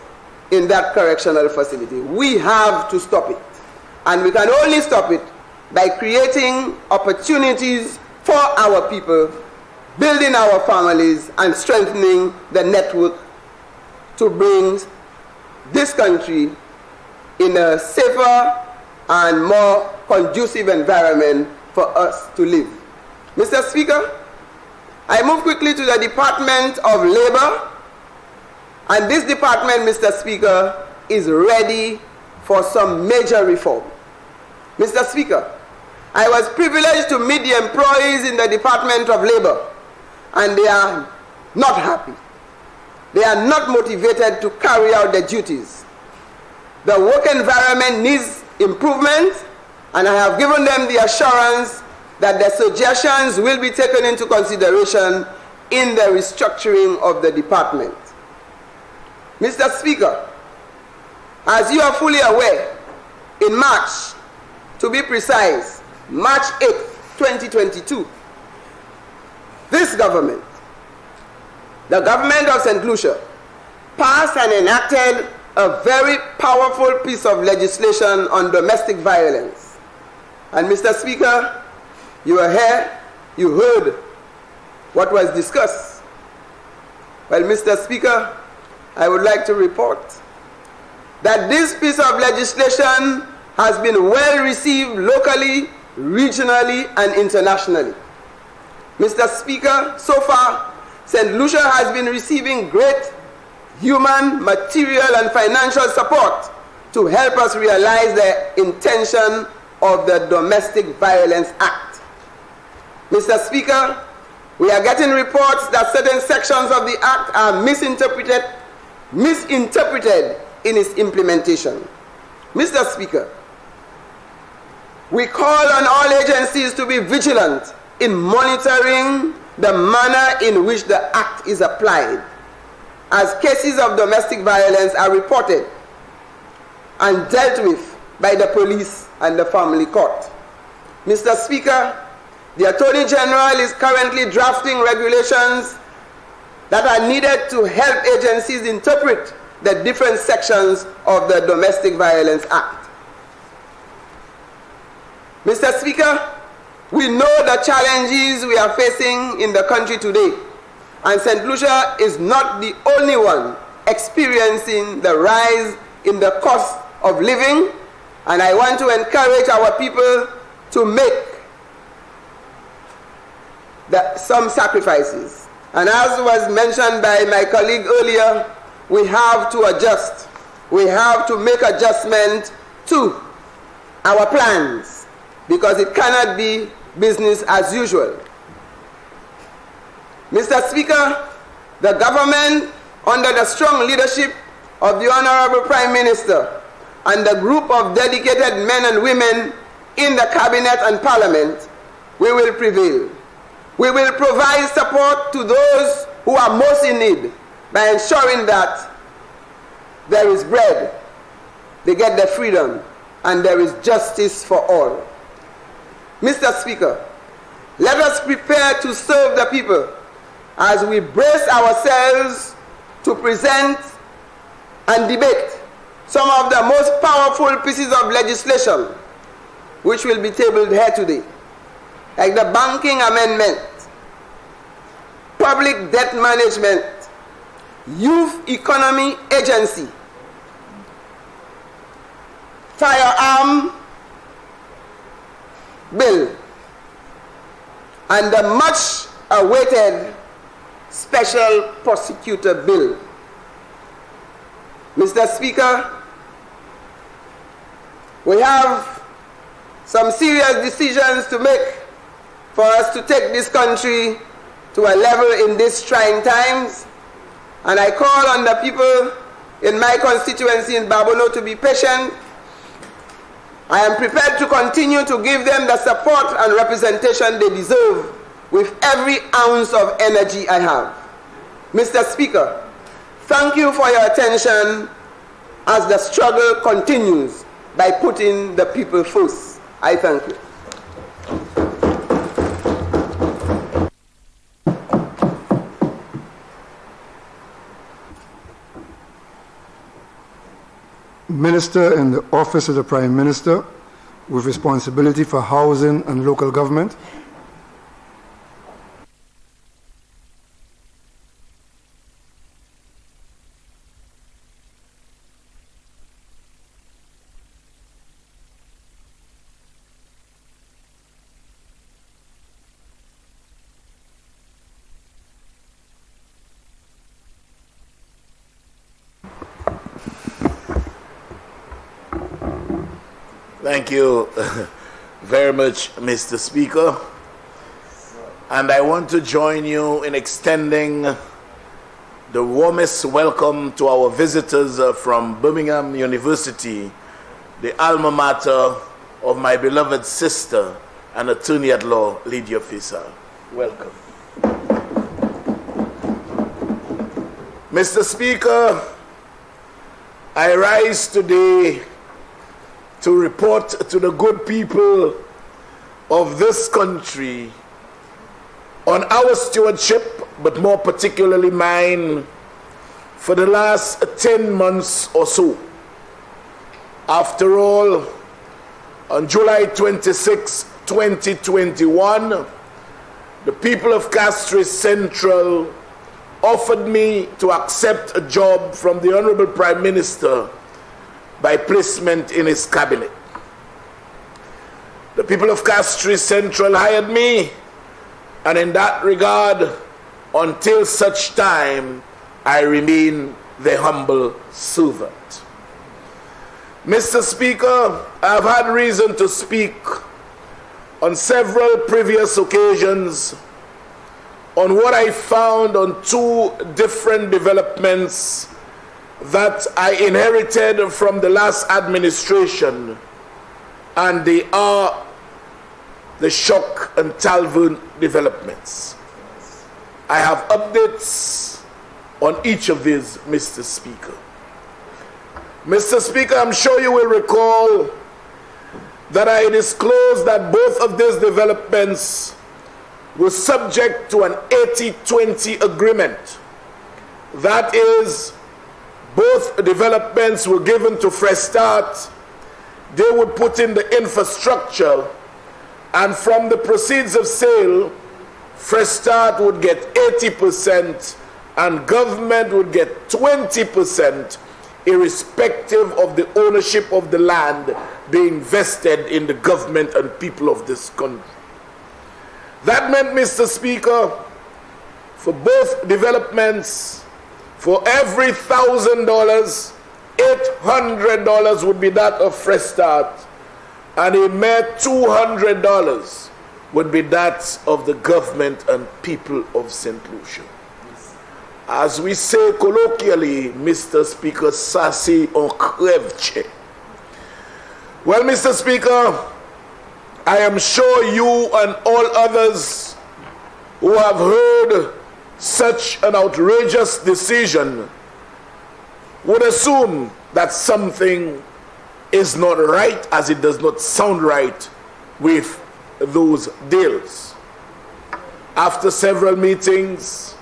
in that correctional facility. We have to stop it. And we can only stop it by creating opportunities for our people, building our families, and strengthening the network to bring this country in a safer and more conducive environment for us to live. Mr. Speaker, I move quickly to the Department of Labor, and this department, Mr. Speaker, is ready for some major reform. Mr. Speaker, I was privileged to meet the employees in the Department of Labor, and they are not happy. They are not motivated to carry out their duties. The work environment needs improvement, and I have given them the assurance that their suggestions will be taken into consideration in the restructuring of the department. Mr. Speaker, as you are fully aware, in March, to be precise, March 8, 2022, this government, the government of St. Lucia, passed and enacted a very powerful piece of legislation on domestic violence. And Mr. Speaker, you were here, you heard what was discussed. Well, Mr. Speaker, I would like to report that this piece of legislation has been well received locally, regionally, and internationally. Mr. Speaker, so far, St. Lucia has been receiving great human, material, and financial support to help us realize the intention of the Domestic Violence Act. Mr. Speaker, we are getting reports that certain sections of the Act are misinterpreted in its implementation. Mr. Speaker, we call on all agencies to be vigilant in monitoring the manner in which the Act is applied, as cases of domestic violence are reported and dealt with by the police and the family court. Mr. Speaker, the Attorney General is currently drafting regulations that are needed to help agencies interpret the different sections of the Domestic Violence Act. Mr. Speaker, we know the challenges we are facing in the country today, and St. Lucia is not the only one experiencing the rise in the cost of living, and I want to encourage our people to make some sacrifices. And as was mentioned by my colleague earlier, we have to adjust. We have to make adjustment to our plans, because it cannot be business as usual. Mr. Speaker, the government, under the strong leadership of the Honorable Prime Minister and the group of dedicated men and women in the Cabinet and Parliament, we will prevail. We will provide support to those who are most in need by ensuring that there is bread, they get their freedom, and there is justice for all. Mr. Speaker, let us prepare to serve the people as we brace ourselves to present and debate some of the most powerful pieces of legislation which will be tabled here today, like the Banking Amendment, Public Debt Management, Youth Economy Agency, Firearm Bill, and the much awaited Special Prosecutor Bill. Mr. Speaker, we have some serious decisions to make for us to take this country to a level in these trying times, and I call on the people in my constituency in Babono to be patient. I am prepared to continue to give them the support and representation they deserve with every ounce of energy I have. Mr. Speaker, thank you for your attention as the struggle continues by putting the people first. I thank you. Minister in the Office of the Prime Minister with responsibility for housing and local government. Thank you very much, Mr. Speaker. And I want to join you in extending the warmest welcome to our visitors from Birmingham University, the alma mater of my beloved sister and attorney at law, Lydia Fisher. Welcome. Mr. Speaker, I rise today to report to the good people of this country on our stewardship, but more particularly mine, for the last 10 months or so. After all, on July 26, 2021, the people of Castries Central offered me to accept a job from the Honorable Prime Minister by placement in his cabinet. The people of Castries Central hired me, and in that regard, until such time, I remain the humble servant. Mr. Speaker, I have had reason to speak on several previous occasions on what I found on two different developments that I inherited from the last administration, and they are the Shock and Talvern developments. I have updates on each of these, Mr. Speaker. Mr. Speaker, I'm sure you will recall that I disclosed that both of these developments were subject to an 80-20 agreement. That is, both developments were given to Fresh Start. They would put in the infrastructure, and from the proceeds of sale, Fresh Start would get 80% and government would get 20%, irrespective of the ownership of the land being vested in the government and people of this country. That meant, Mr. Speaker, for both developments, for every $1,000, $800 would be that of Fresh Start, and a mere $200 would be that of the government and people of St. Lucia. As we say colloquially, Mr. Speaker, Sassi on crève. Well, Mr. Speaker, I am sure you and all others who have heard such an outrageous decision would assume that something is not right, as it does not sound right with those deals. After several meetings,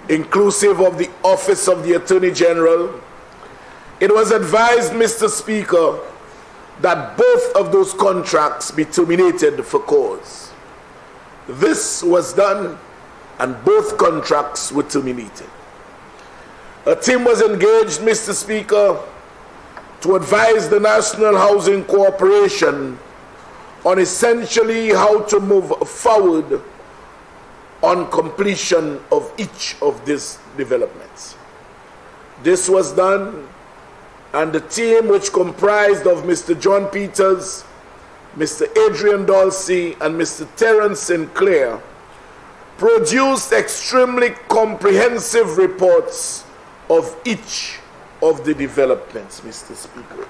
inclusive of the Office of the Attorney General, it was advised, Mr. Speaker, that both of those contracts be terminated for cause. This was done, and both contracts were terminated. A team was engaged, Mr. Speaker, to advise the National Housing Corporation on essentially how to move forward on completion of each of these developments. This was done, and the team, which comprised of Mr. John Peters, Mr. Adrian Dulcie, and Mr. Terence Sinclair, produced extremely comprehensive reports of each of the developments, Mr. Speaker.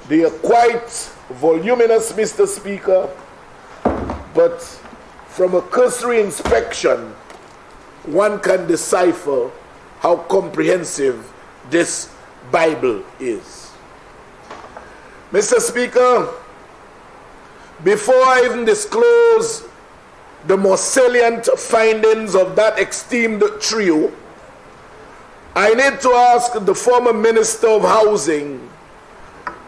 They are quite voluminous, Mr. Speaker, but from a cursory inspection, one can decipher how comprehensive this Bible is. Mr. Speaker, before I even disclose the more salient findings of that esteemed trio, I need to ask the former Minister of Housing,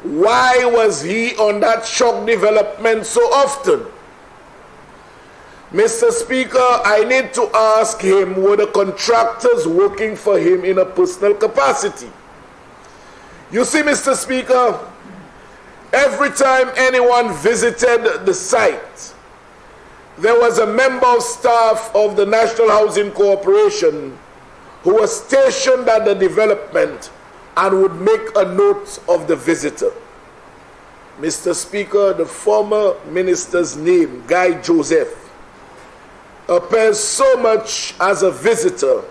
why was he on that shock development so often? Mr. Speaker, I need to ask him, were the contractors working for him in a personal capacity? You see, Mr. Speaker, every time anyone visited the site, there was a member of staff of the National Housing Corporation who was stationed at the development and would make a note of the visitor. Mr. Speaker, the former minister's name, Guy Joseph, appears so much as a visitor,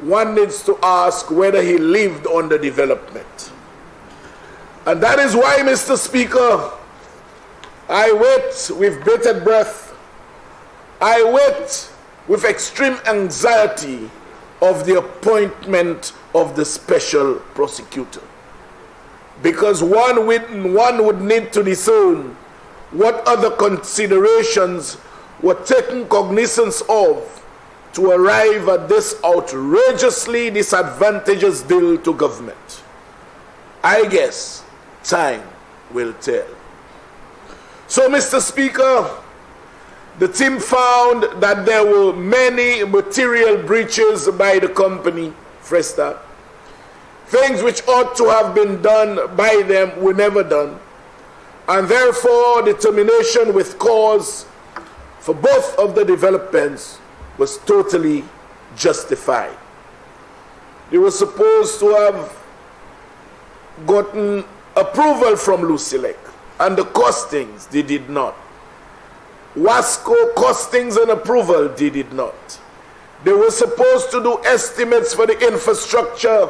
one needs to ask whether he lived on the development. And that is why, Mr. Speaker, I wait with bated breath. I wait with extreme anxiety of the appointment of the special prosecutor. Because one would need to discern what other considerations were taken cognizance of to arrive at this outrageously disadvantageous deal to government. I guess time will tell. So, Mr. Speaker, the team found that there were many material breaches by the company, Fresh Start. Things which ought to have been done by them were never done, and therefore the termination with cause for both of the developments was totally justified. They were supposed to have gotten approval from Lucia, and the costings they did not. Wasco costings and approval they did not. They were supposed to do estimates for the infrastructure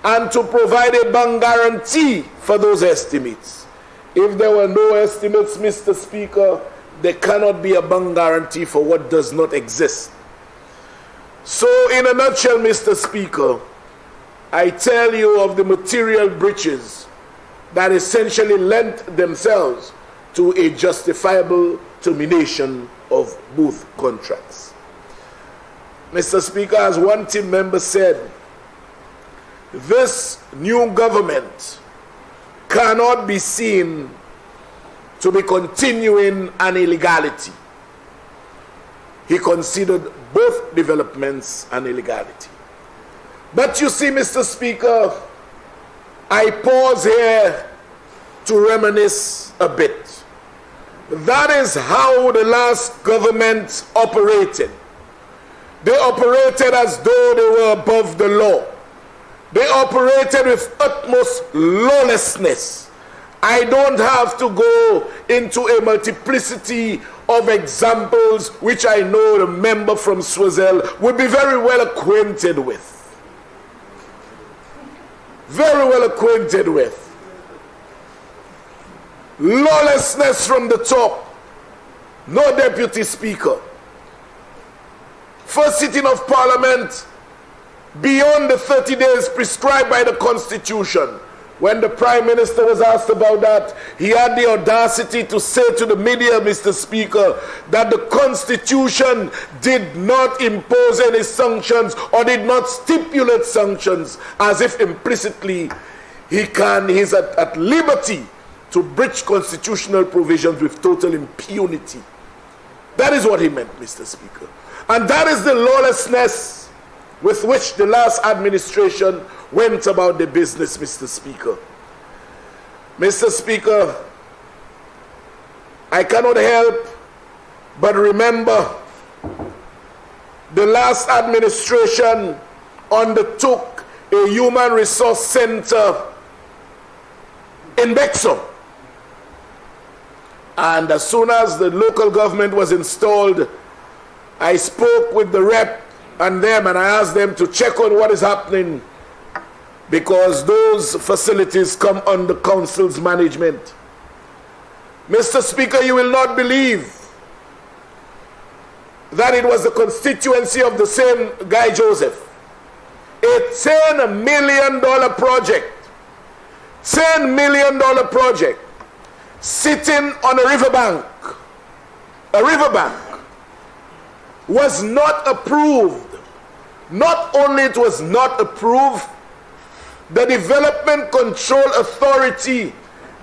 and to provide a bank guarantee for those estimates. If there were no estimates, Mr. Speaker, there cannot be a bank guarantee for what does not exist. So, in a nutshell, Mr. Speaker, I tell you of the material breaches that essentially lent themselves to a justifiable termination of both contracts. Mr. Speaker, as one team member said, this new government cannot be seen to be continuing an illegality. He considered both developments an illegality. But you see, Mr. Speaker, I pause here to reminisce a bit. That is how the last government operated. They operated as though they were above the law. They operated with utmost lawlessness. I don't have to go into a multiplicity of examples which I know the member from Swazel will be very well acquainted with. Very well acquainted with. Lawlessness from the top. No deputy speaker. First sitting of parliament beyond the 30 days prescribed by the Constitution. When the Prime Minister was asked about that, he had the audacity to say to the media, Mr. Speaker, that the Constitution did not impose any sanctions or did not stipulate sanctions, as if implicitly he's at liberty to breach constitutional provisions with total impunity. That is what he meant, Mr. Speaker. And that is the lawlessness with which the last administration went about the business, Mr. Speaker. Mr. Speaker, I cannot help but remember the last administration undertook a human resource center in Bexon. And as soon as the local government was installed, I spoke with the rep and them, and I asked them to check on what is happening, because those facilities come under council's management. Mr. Speaker, you will not believe that it was the constituency of the same Guy Joseph. A $10 million project, $10 million project, sitting on a riverbank, was not approved. Not only it was not approved, the Development Control Authority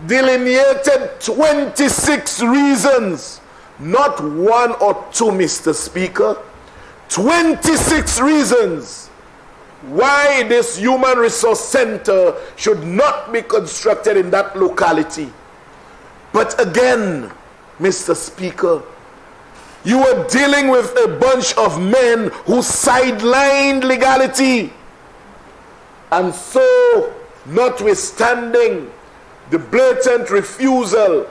delineated 26 reasons, not one or two, Mr. Speaker, 26 reasons why this human resource center should not be constructed in that locality. But again, Mr. Speaker, you are dealing with a bunch of men who sidelined legality. And so, notwithstanding the blatant refusal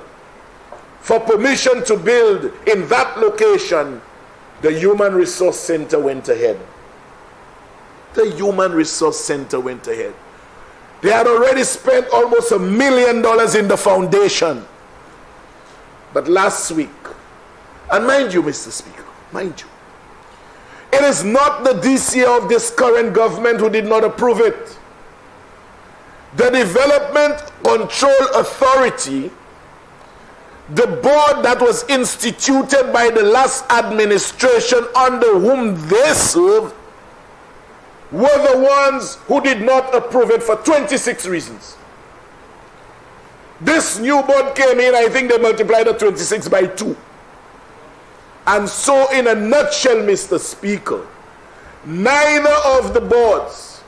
for permission to build in that location, the Human Resource Center went ahead. The Human Resource Center went ahead. They had already spent almost $1 million in the foundation. But last week, and mind you, Mr. Speaker, mind you, it is not the DCA of this current government who did not approve it. The Development Control Authority the board that was instituted by the last administration under whom they served were the ones who did not approve it for 26 reasons. This new board came in, I think they multiplied the 26 by 2. And so, in a nutshell, Mr. Speaker, neither of the boards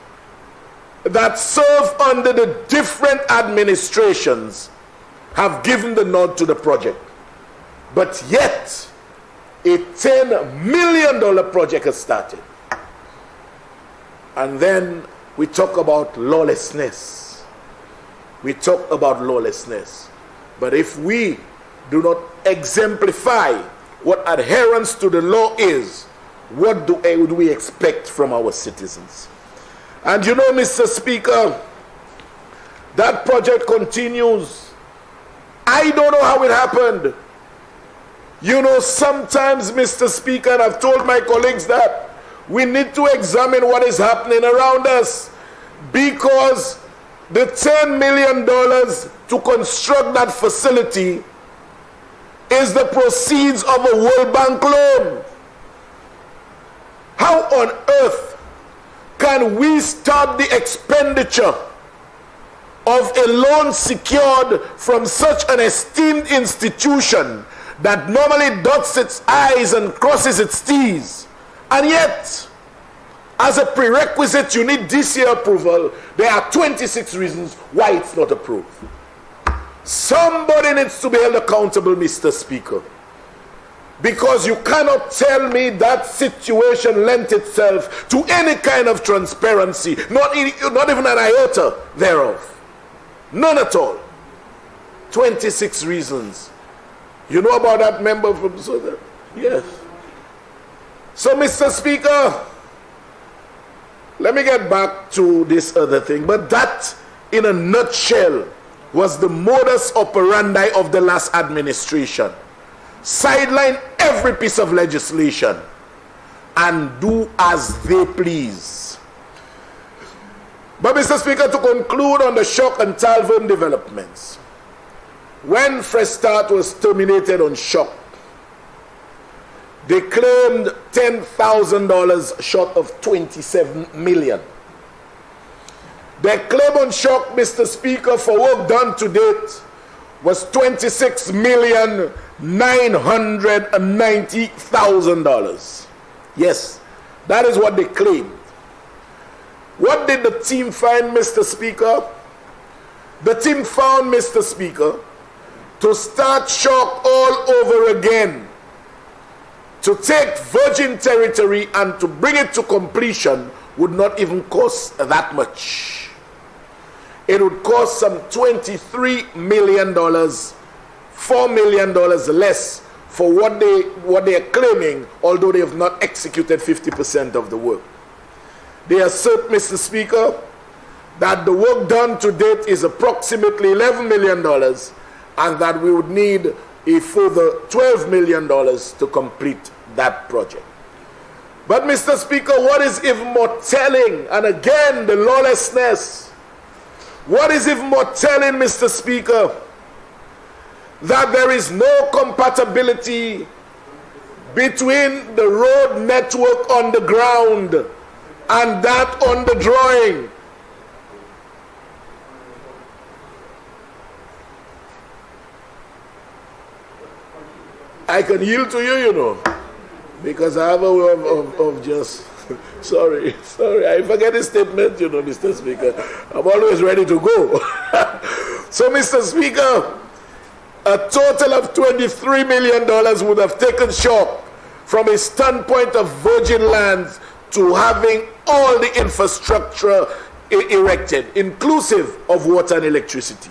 that serve under the different administrations have given the nod to the project. But yet, a $10 million project has started. And then we talk about lawlessness. We talk about lawlessness. But if we do not exemplify what adherence to the law is, what do we expect from our citizens? And you know, Mr. Speaker, that project continues. I don't know how it happened. You know, sometimes, Mr. Speaker, and I've told my colleagues that we need to examine what is happening around us, because the $10 million to construct that facility is the proceeds of a World Bank loan. How on earth can we start the expenditure of a loan secured from such an esteemed institution that normally dots its I's and crosses its T's? And yet, as a prerequisite, you need DCA approval. There are 26 reasons why it's not approved. Somebody needs to be held accountable, Mr. Speaker. Because you cannot tell me that situation lent itself to any kind of transparency, not even an iota thereof. None at all. 26 reasons. You know about that member from Southern? Yes. So, Mr. Speaker, let me get back to this other thing. But that, in a nutshell, was the modus operandi of the last administration. Sideline every piece of legislation and do as they please. But, Mr. Speaker, to conclude on the Shock and Talvern developments, when Fresh Start was terminated on Shock, they claimed $10,000 short of $27 million. Their claim on Shock, Mr. Speaker, for work done to date was $26,990,000. Yes, that is what they claimed. What did the team find, Mr. Speaker? The team found, Mr. Speaker, to start Shock all over again, to take virgin territory and to bring it to completion would not even cost that much. It would cost some $23 million, $4 million less for what they are claiming, although they have not executed 50% of the work. They assert, Mr. Speaker, that the work done to date is approximately $11 million and that we would need a further $12 million to complete that project. But, Mr. Speaker, what is even more telling, and again, the lawlessness, what is even more telling, Mr. Speaker, that there is no compatibility between the road network on the ground and that on the drawing. I can yield to you, you know, because I have a way of just, sorry, I forget the statement, you know, Mr. Speaker. I'm always ready to go. So, Mr. Speaker, a total of $23 million would have taken Shock from a standpoint of virgin lands to having all the infrastructure erected, inclusive of water and electricity.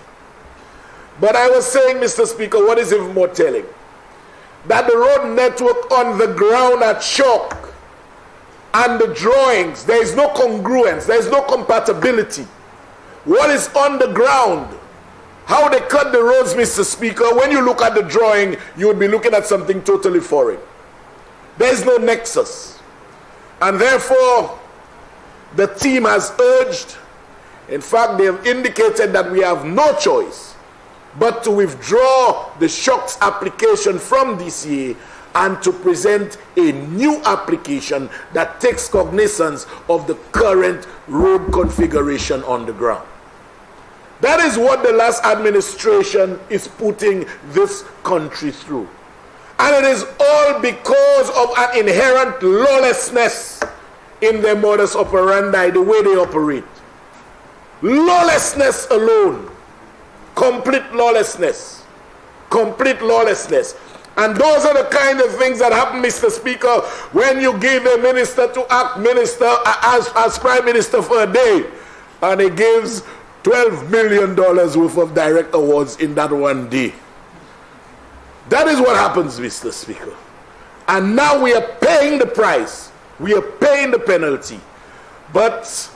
But I was saying, Mr. Speaker, what is even more telling? That the road network on the ground at Shock and the drawings, there is no congruence, there is no compatibility. What is on the ground, how they cut the roads, Mr. Speaker, when you look at the drawing, you would be looking at something totally foreign. There is no nexus. And therefore, the team has urged, in fact, they have indicated that we have no choice but to withdraw the shocks application from DCA and to present a new application that takes cognizance of the current road configuration on the ground. That is what the last administration is putting this country through. And it is all because of an inherent lawlessness in their modus operandi, the way they operate. Lawlessness alone. Complete lawlessness. Complete lawlessness. And those are the kind of things that happen, Mr. Speaker, when you give a minister to act minister as prime minister for a day, and he gives $12 million worth of direct awards in that one day. That is what happens, Mr. Speaker. And now we are paying the price. We are paying the penalty. But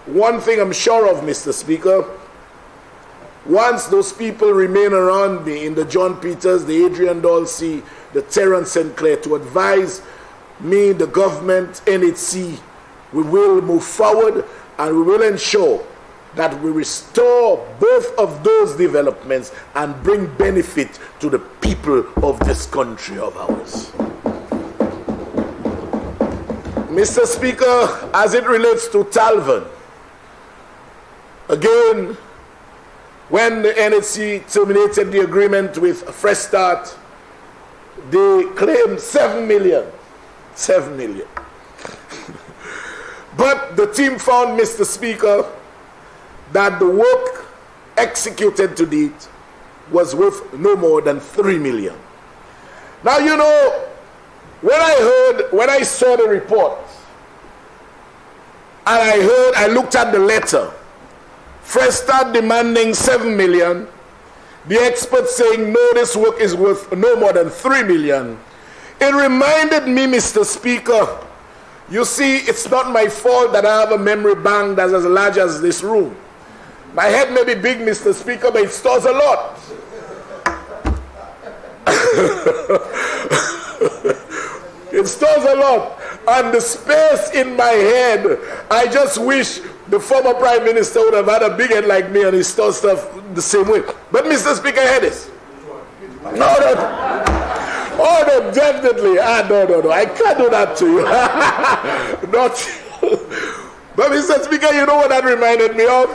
one thing I'm sure of, Mr. Speaker, once those people remain around me in the John Peters, the Adrian Dolce, the Terence Sinclair to advise me, the government, NHC, we will move forward and we will ensure that we restore both of those developments and bring benefit to the people of this country of ours. Mr. Speaker, as it relates to Talvin, again, when the NHC terminated the agreement with Fresh Start, they claimed 7 million. 7 million. But the team found, Mr. Speaker, that the work executed to date was worth no more than 3 million. Now, you know, when I saw the report, and I looked at the letter, Fresh Start demanding 7 million, the experts saying no, this work is worth no more than 3 million. It reminded me, Mr. Speaker, you see, it's not my fault that I have a memory bank that's as large as this room. My head may be big, Mr. Speaker, but it stores a lot. It stores a lot. And the space in my head, I just wish the former Prime Minister would have had a big head like me and he stores stuff the same way. But Mr. Speaker, head is. No, definitely. No. I can't do that to you. Not. But Mr. Speaker, you know what that reminded me of?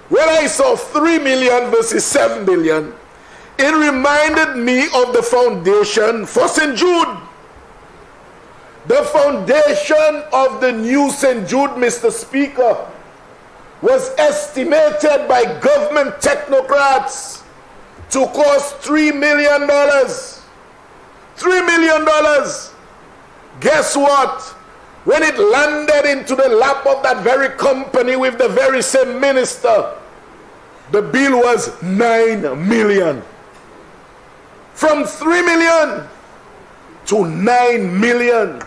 When I saw 3 million versus 7 billion, it reminded me of the foundation for St. Jude. The foundation of the new St. Jude, Mr. Speaker, was estimated by government technocrats to cost $3 million. $3 million. Guess what? When it landed into the lap of that very company with the very same minister, the bill was 9 million. From 3 million to 9 million.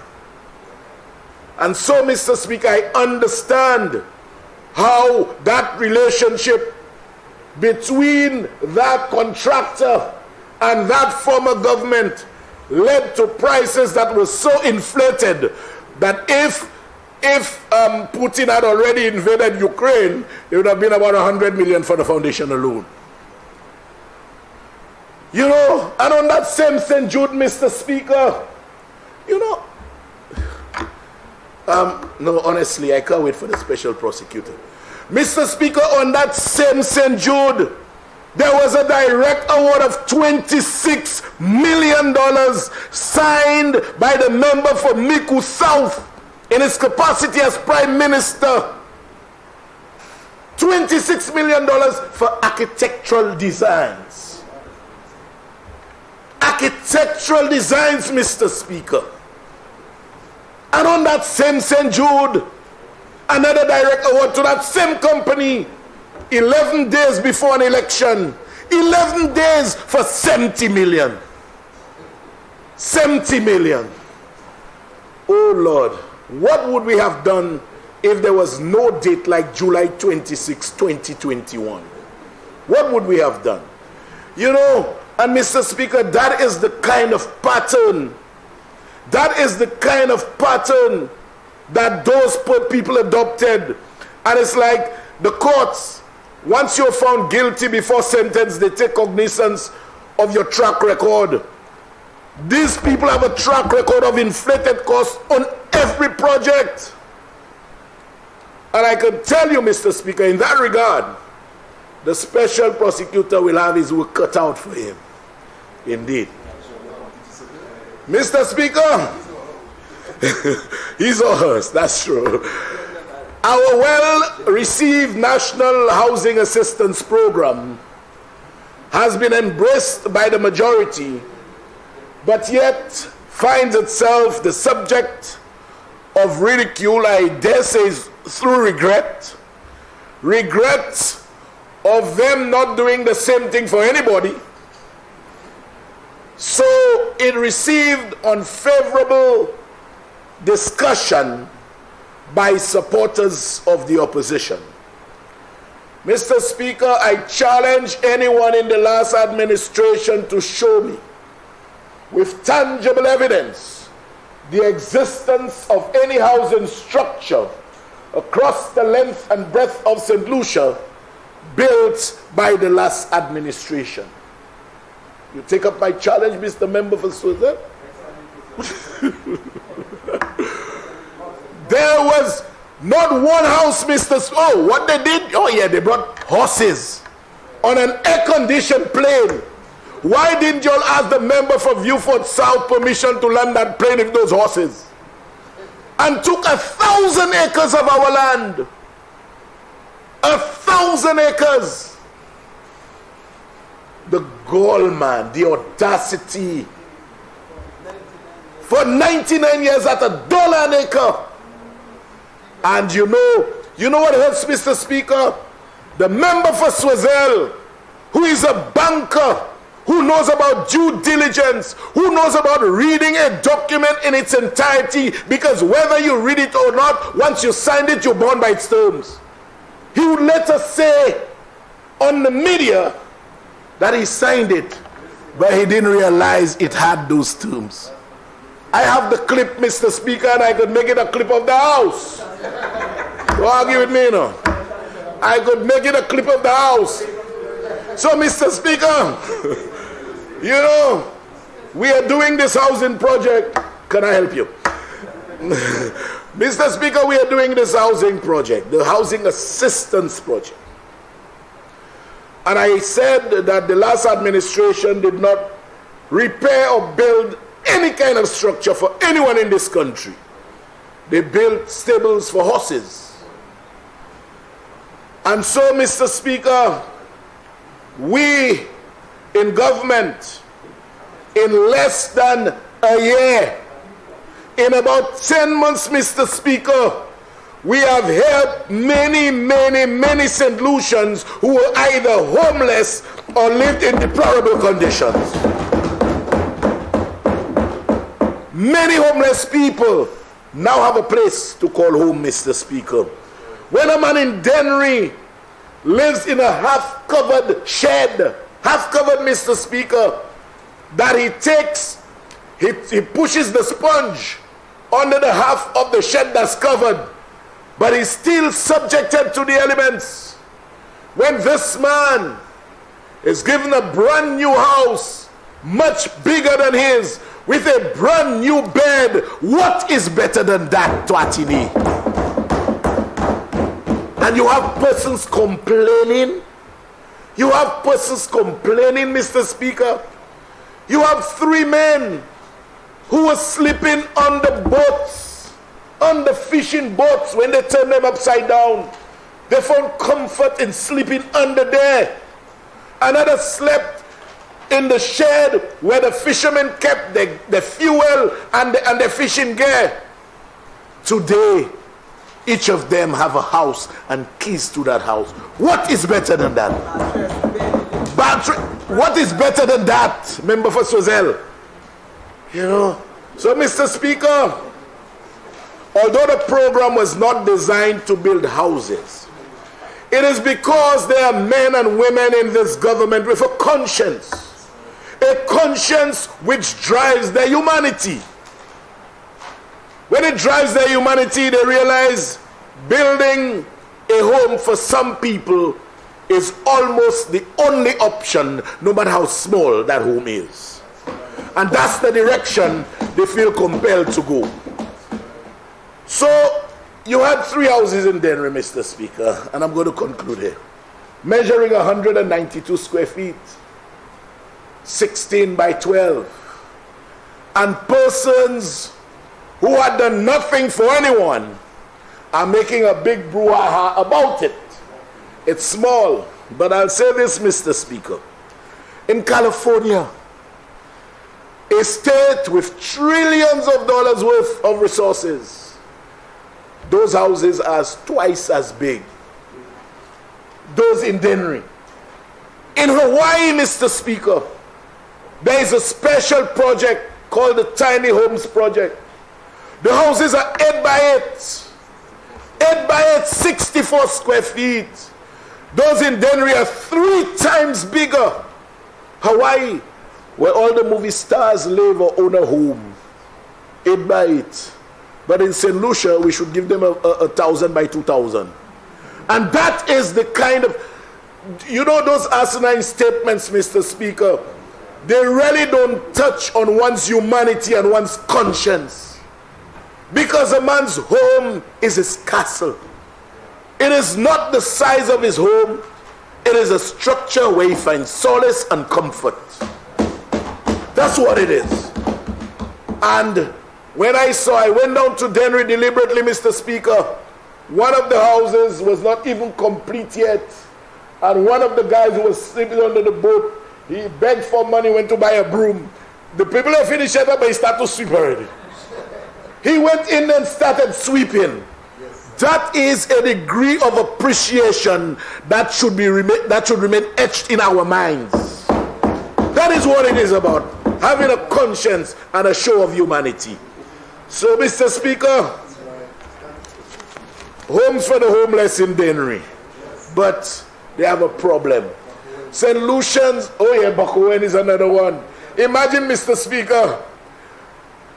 And so, Mr. Speaker, I understand how that relationship between that contractor and that former government led to prices that were so inflated that if Putin had already invaded Ukraine, it would have been about 100 million for the foundation alone. You know, and on that same St. Jude, Mr. Speaker, you know, no, honestly, I can't wait for the special prosecutor. Mr. Speaker, on that same St. Jude, there was a direct award of $26 million signed by the member for Miku South in his capacity as Prime Minister. $26 million for architectural designs. Architectural designs, Mr. Speaker. And on that same St. Jude, another direct award to that same company, 11 days before an election. 11 days for 70 million. 70 million. Oh Lord, what would we have done if there was no date like July 26, 2021? What would we have done? You know, and Mr. Speaker, that is the kind of pattern. That is the kind of pattern that those people adopted. And it's like the courts, Once you're found guilty before sentence, they take cognizance of your track record. These people have a track record of inflated costs on every project. And I can tell you, Mr. Speaker, in that regard, the special prosecutor will have his work cut out for him. Indeed. Mr. Speaker, he's ours, that's true. Our well-received National Housing Assistance Program has been embraced by the majority, but yet finds itself the subject of ridicule, I dare say, through regret of them not doing the same thing for anybody. So it received unfavorable discussion by supporters of the opposition. Mr. Speaker, I challenge anyone in the last administration to show me with tangible evidence the existence of any housing structure across the length and breadth of St. Lucia built by the last administration. You take up my challenge, Mr. Member for Sweden? There was not one house, what they did? Oh yeah, they brought horses on an air-conditioned plane. Why didn't you all ask the member for Viewford South permission to land that plane with those horses? And took 1,000 acres of our land. 1,000 acres. The gall, man, the audacity. For 99 years at $1 an acre. And you know what hurts, Mr. Speaker? The member for Swazel, who is a banker, who knows about due diligence, who knows about reading a document in its entirety, because whether you read it or not, once you signed it, you're bound by its terms. He would let us say on the media that he signed it, but he didn't realize it had those terms. I have the clip, Mr. Speaker, and I could make it a clip of the house. Don't argue with me, no. I could make it a clip of the house. So, Mr. Speaker, we are doing this housing project. Can I help you? Mr. Speaker, we are doing this housing project, the housing assistance project. And I said that the last administration did not repair or build any kind of structure for anyone in this country. They built stables for horses. And so, Mr. Speaker, we in government, in less than a year, in about 10 months, Mr. Speaker, we have helped many St. Lucians who were either homeless or lived in deplorable conditions. Many homeless people now have a place to call home, Mr. Speaker. When a man in Dennery lives in a half-covered shed, half-covered, Mr. Speaker, that he pushes the sponge under the half of the shed that's covered, but he's still subjected to the elements. When this man is given a brand new house, much bigger than his, with a brand new bed, what is better than that, Twatini? And you have persons complaining. You have persons complaining, Mr. Speaker. You have 3 men who were sleeping on the boats, on the fishing boats when they turned them upside down. They found comfort in sleeping under there. Another slept in the shed where the fishermen kept the fuel and the fishing gear. Today, each of them have a house and keys to that house. What is better than that? What is better than that, member for Swazel? So, Mr. Speaker, although the program was not designed to build houses, it is because there are men and women in this government with a conscience which drives their humanity. When it drives their humanity, they realize building a home for some people is almost the only option, no matter how small that home is. And that's the direction they feel compelled to go. So, you had 3 houses in Dennery, Mr. Speaker, and I'm going to conclude here. Measuring 192 square feet, 16 by 12. And persons who had done nothing for anyone are making a big brouhaha about it. It's small, but I'll say this, Mr. Speaker. In California, a state with trillions of dollars worth of resources, those houses are twice as big. Those in Dennery. In Hawaii, Mr. Speaker, there is a special project called the Tiny Homes Project. The houses are 8 by 8. 8 by 8, 64 square feet. Those in Dennery are 3 times bigger. Hawaii, where all the movie stars live or own a home. 8 by 8. But in St. Lucia, we should give them a 1,000 by 2,000. And that is the kind of, you know, those asinine statements, Mr. Speaker, they really don't touch on one's humanity and one's conscience. Because a man's home is his castle. It is not the size of his home. It is a structure where he finds solace and comfort. That's what it is. And when I went down to Dennery deliberately, Mr. Speaker. One of the houses was not even complete yet. And one of the guys who was sleeping under the boat, he begged for money, went to buy a broom. The people have finished it up, but he started to sweep already. He went in and started sweeping. That is a degree of appreciation that should remain etched in our minds. That is what it is about, having a conscience and a show of humanity. So, Mr. Speaker, homes for the homeless in Dennery, but they have a problem. St. Lucians, oh yeah, Bakowen is another one. Imagine, Mr. Speaker,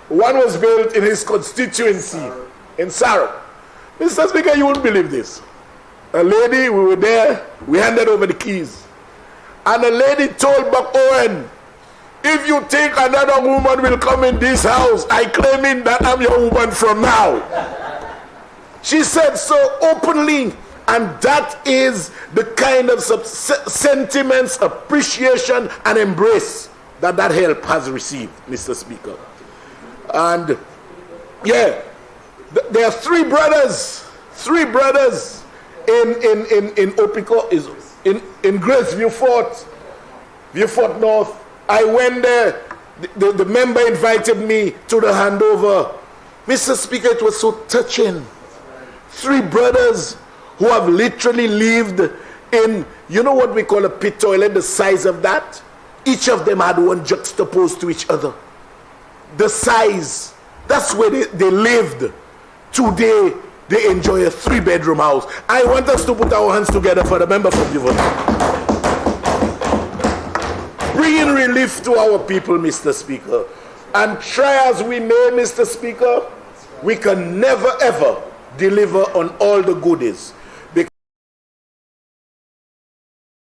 one was built in his constituency, in Sarah. Mr. Speaker, you wouldn't believe this. A lady, we were there, we handed over the keys. And a lady told Buck Owen, if you think another woman will come in this house, I claiming that I'm your woman from now. She said so openly, and that is the kind of sentiments, appreciation, and embrace that help has received, Mr. Speaker. And yeah, there are 3 brothers in Opico, in Graceview Fort North. I went there. The member invited me to the handover. Mr. Speaker, it was so touching. 3 brothers who have literally lived in, you know what we call a pit toilet, the size of that? Each of them had one juxtaposed to each other. The size, that's where they lived. Today, they enjoy a 3-bedroom house. I want us to put our hands together for the member from Devon. Bringing relief to our people, Mr. Speaker. And try as we may, Mr. Speaker, we can never ever deliver on all the goodies.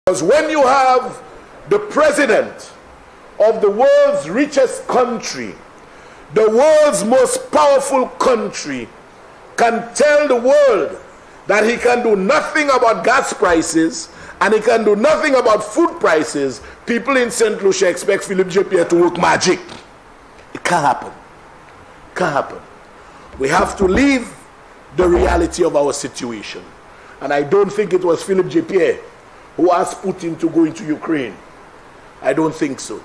Because when you have the president of the world's richest country, the world's most powerful country, can tell the world that he can do nothing about gas prices and he can do nothing about food prices, people in St. Lucia expect Philip J. Pierre to work magic. It can't happen. Can't happen. We have to leave the reality of our situation. And I don't think it was Philip J. Pierre who asked Putin to go into Ukraine. I don't think so.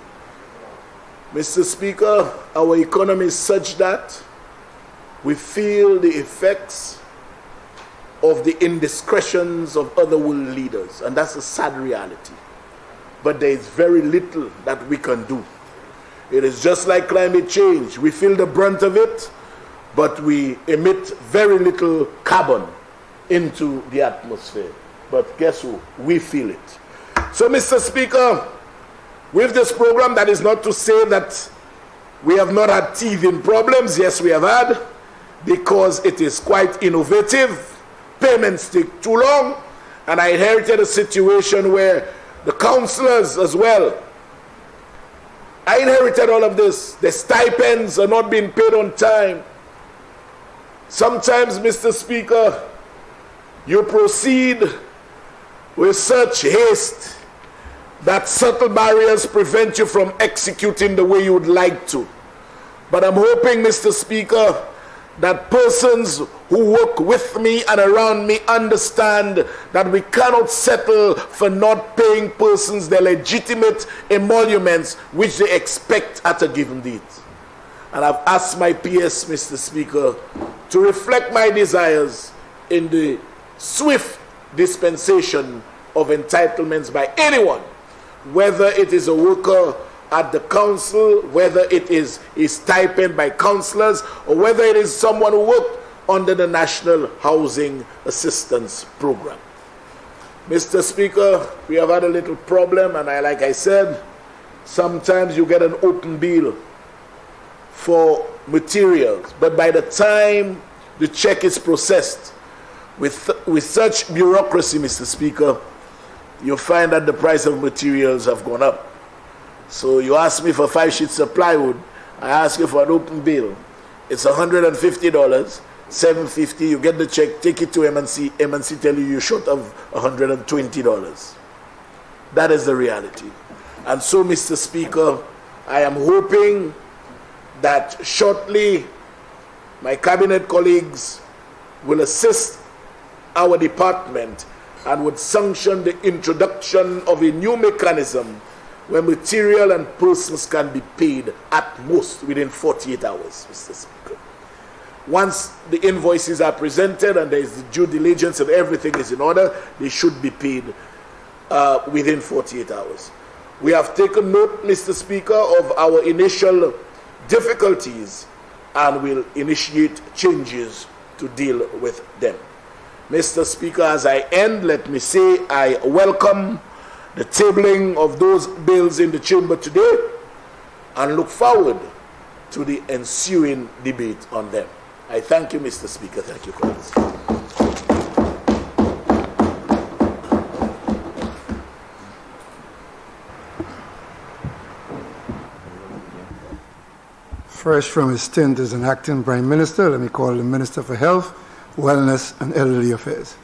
Mr. Speaker, our economy is such that we feel the effects of the indiscretions of other world leaders, and that's a sad reality. But there is very little that we can do. It is just like climate change. We feel the brunt of it, but we emit very little carbon into the atmosphere. But guess who? We feel it. So, Mr. Speaker, with this program, that is not to say that we have not had teething problems. Yes, we have had, because it is quite innovative. Payments take too long, And I inherited a situation where the councillors as well, I inherited all of this. The stipends are not being paid on time. Sometimes, Mr. Speaker, you proceed with such haste that subtle barriers prevent you from executing the way you would like to. But I'm hoping, Mr. Speaker, that persons who work with me and around me understand that we cannot settle for not paying persons their legitimate emoluments which they expect at a given date. And I've asked my PS, Mr. Speaker, to reflect my desires in the swift dispensation of entitlements by anyone, whether it is a worker at the council, whether it is a stipend by councillors, or whether it is someone who worked under the National Housing Assistance Program. Mr. Speaker, we have had a little problem, and like I said, sometimes you get an open bill for materials, but by the time the check is processed, with such bureaucracy, Mr. Speaker, you find that the price of materials have gone up. So you ask me for 5 sheets of plywood, I ask you for an open bill. It's $150, $750, you get the check, take it to M&C, M&C tell you you're short of $120. That is the reality. And so, Mr. Speaker, I am hoping that shortly my cabinet colleagues will assist our department and would sanction the introduction of a new mechanism where material and persons can be paid at most within 48 hours, Mr. Speaker. Once the invoices are presented and there is the due diligence and everything is in order, they should be paid within 48 hours. We have taken note, Mr. Speaker, of our initial difficulties and will initiate changes to deal with them. Mr. Speaker, as I end, let me say I welcome the tabling of those bills in the chamber today and look forward to the ensuing debate on them. I thank you, Mr. Speaker. Thank you, colleagues. Fresh from his stint as an acting Prime Minister, let me call the Minister for Health, Wellness and Elderly Affairs.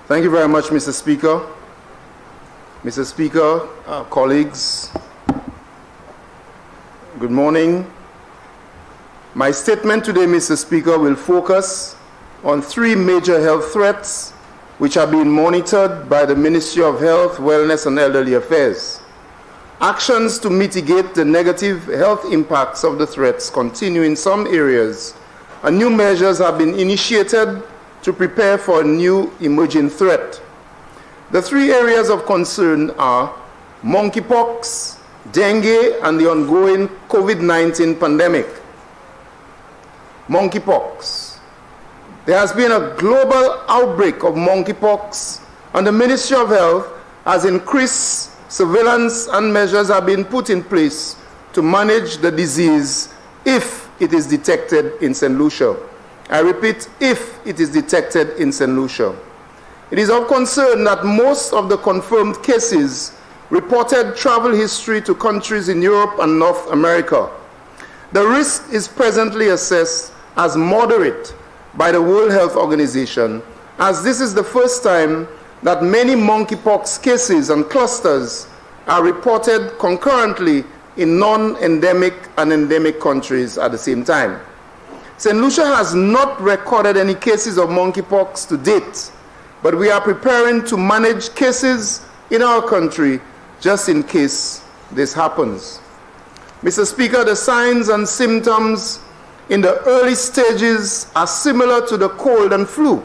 Thank you very much, Mr. Speaker. Mr. Speaker, colleagues, good morning. My statement today, Mr. Speaker, will focus on 3 major health threats which are being monitored by the Ministry of Health, Wellness and Elderly Affairs. Actions to mitigate the negative health impacts of the threats continue in some areas, and new measures have been initiated to prepare for a new emerging threat. The 3 areas of concern are monkeypox, dengue, and the ongoing COVID-19 pandemic. Monkeypox. There has been a global outbreak of monkeypox, and the Ministry of Health has increased surveillance and measures have been put in place to manage the disease if it is detected in St. Lucia. I repeat, if it is detected in St. Lucia. It is of concern that most of the confirmed cases reported travel history to countries in Europe and North America. The risk is presently assessed as moderate by the World Health Organization, as this is the first time that many monkeypox cases and clusters are reported concurrently in non-endemic and endemic countries at the same time. St. Lucia has not recorded any cases of monkeypox to date, but we are preparing to manage cases in our country just in case this happens. Mr. Speaker, the signs and symptoms in the early stages are similar to the cold and flu.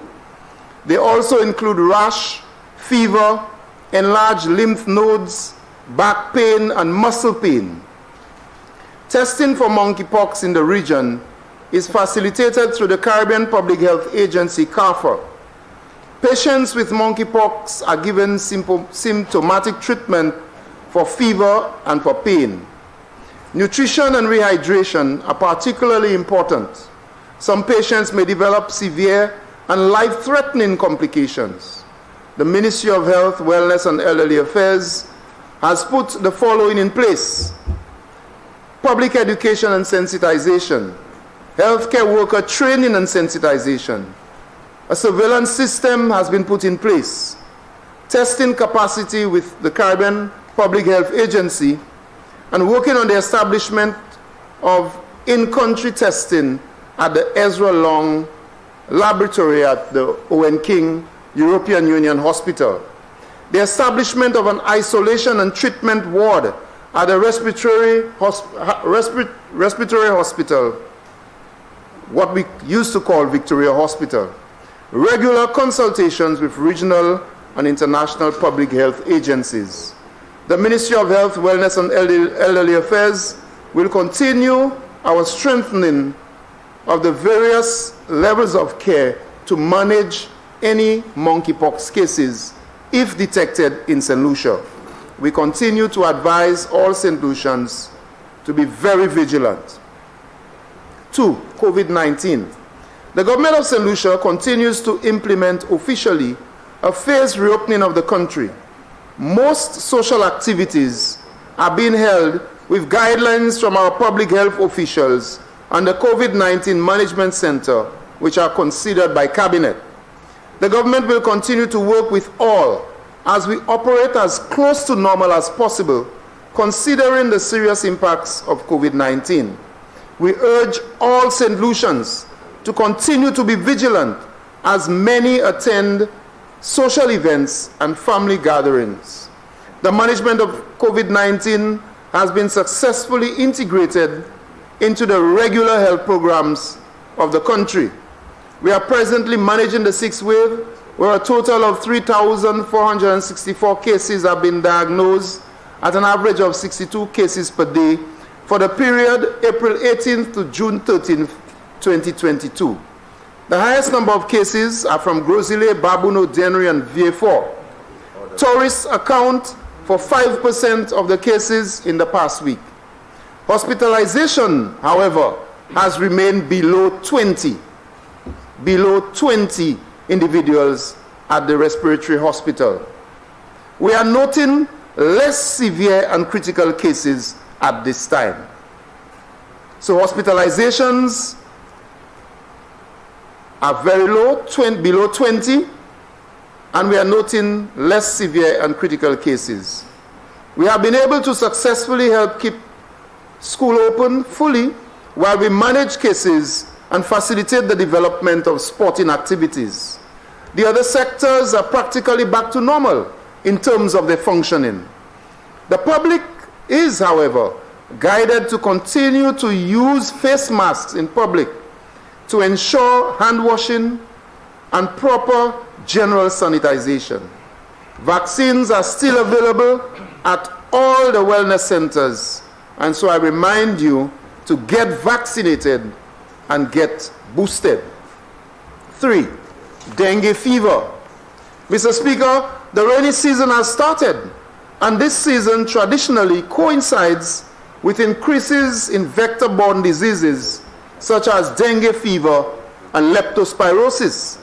They also include rash, fever, enlarged lymph nodes, back pain, and muscle pain. Testing for monkeypox in the region is facilitated through the Caribbean Public Health Agency, CARPHA. Patients with monkeypox are given symptomatic treatment for fever and for pain. Nutrition and rehydration are particularly important. Some patients may develop severe and life-threatening complications. The Ministry of Health, Wellness and Elderly Affairs has put the following in place: public education and sensitization, healthcare worker training and sensitization. A surveillance system has been put in place, testing capacity with the Caribbean Public Health Agency, and working on the establishment of in-country testing at the Ezra Long Laboratory at the Owen King European Union Hospital. The establishment of an isolation and treatment ward at the respiratory hospital, what we used to call Victoria Hospital. Regular consultations with regional and international public health agencies. The Ministry of Health, Wellness and Elderly Affairs will continue our strengthening of the various levels of care to manage any monkeypox cases if detected in St. Lucia. We continue to advise all St. Lucians to be very vigilant. 2, COVID-19. The government of St. Lucia continues to implement officially a phased reopening of the country. Most social activities are being held with guidelines from our public health officials and the COVID-19 Management Center, which are considered by Cabinet. The government will continue to work with all as we operate as close to normal as possible, considering the serious impacts of COVID-19. We urge all St. Lucians to continue to be vigilant as many attend social events and family gatherings. The management of COVID-19 has been successfully integrated into the regular health programs of the country. We are presently managing the 6th wave, where a total of 3,464 cases have been diagnosed at an average of 62 cases per day for the period April 18th to June 13th, 2022. The highest number of cases are from Grosile, Babuno, Dennery, and VA4. Tourists account for 5% of the cases in the past week. Hospitalization, however, has remained below 20 individuals at the respiratory hospital. We are noting less severe and critical cases at this time. So hospitalizations are very low, below 20, and we are noting less severe and critical cases. We have been able to successfully help keep school open fully while we manage cases and facilitate the development of sporting activities. The other sectors are practically back to normal in terms of their functioning. The public is, however, guided to continue to use face masks in public to ensure hand washing and proper general sanitization. Vaccines are still available at all the wellness centers, and so I remind you to get vaccinated and get boosted. 3, dengue fever. Mr. Speaker, the rainy season has started, and this season traditionally coincides with increases in vector-borne diseases such as dengue fever and leptospirosis.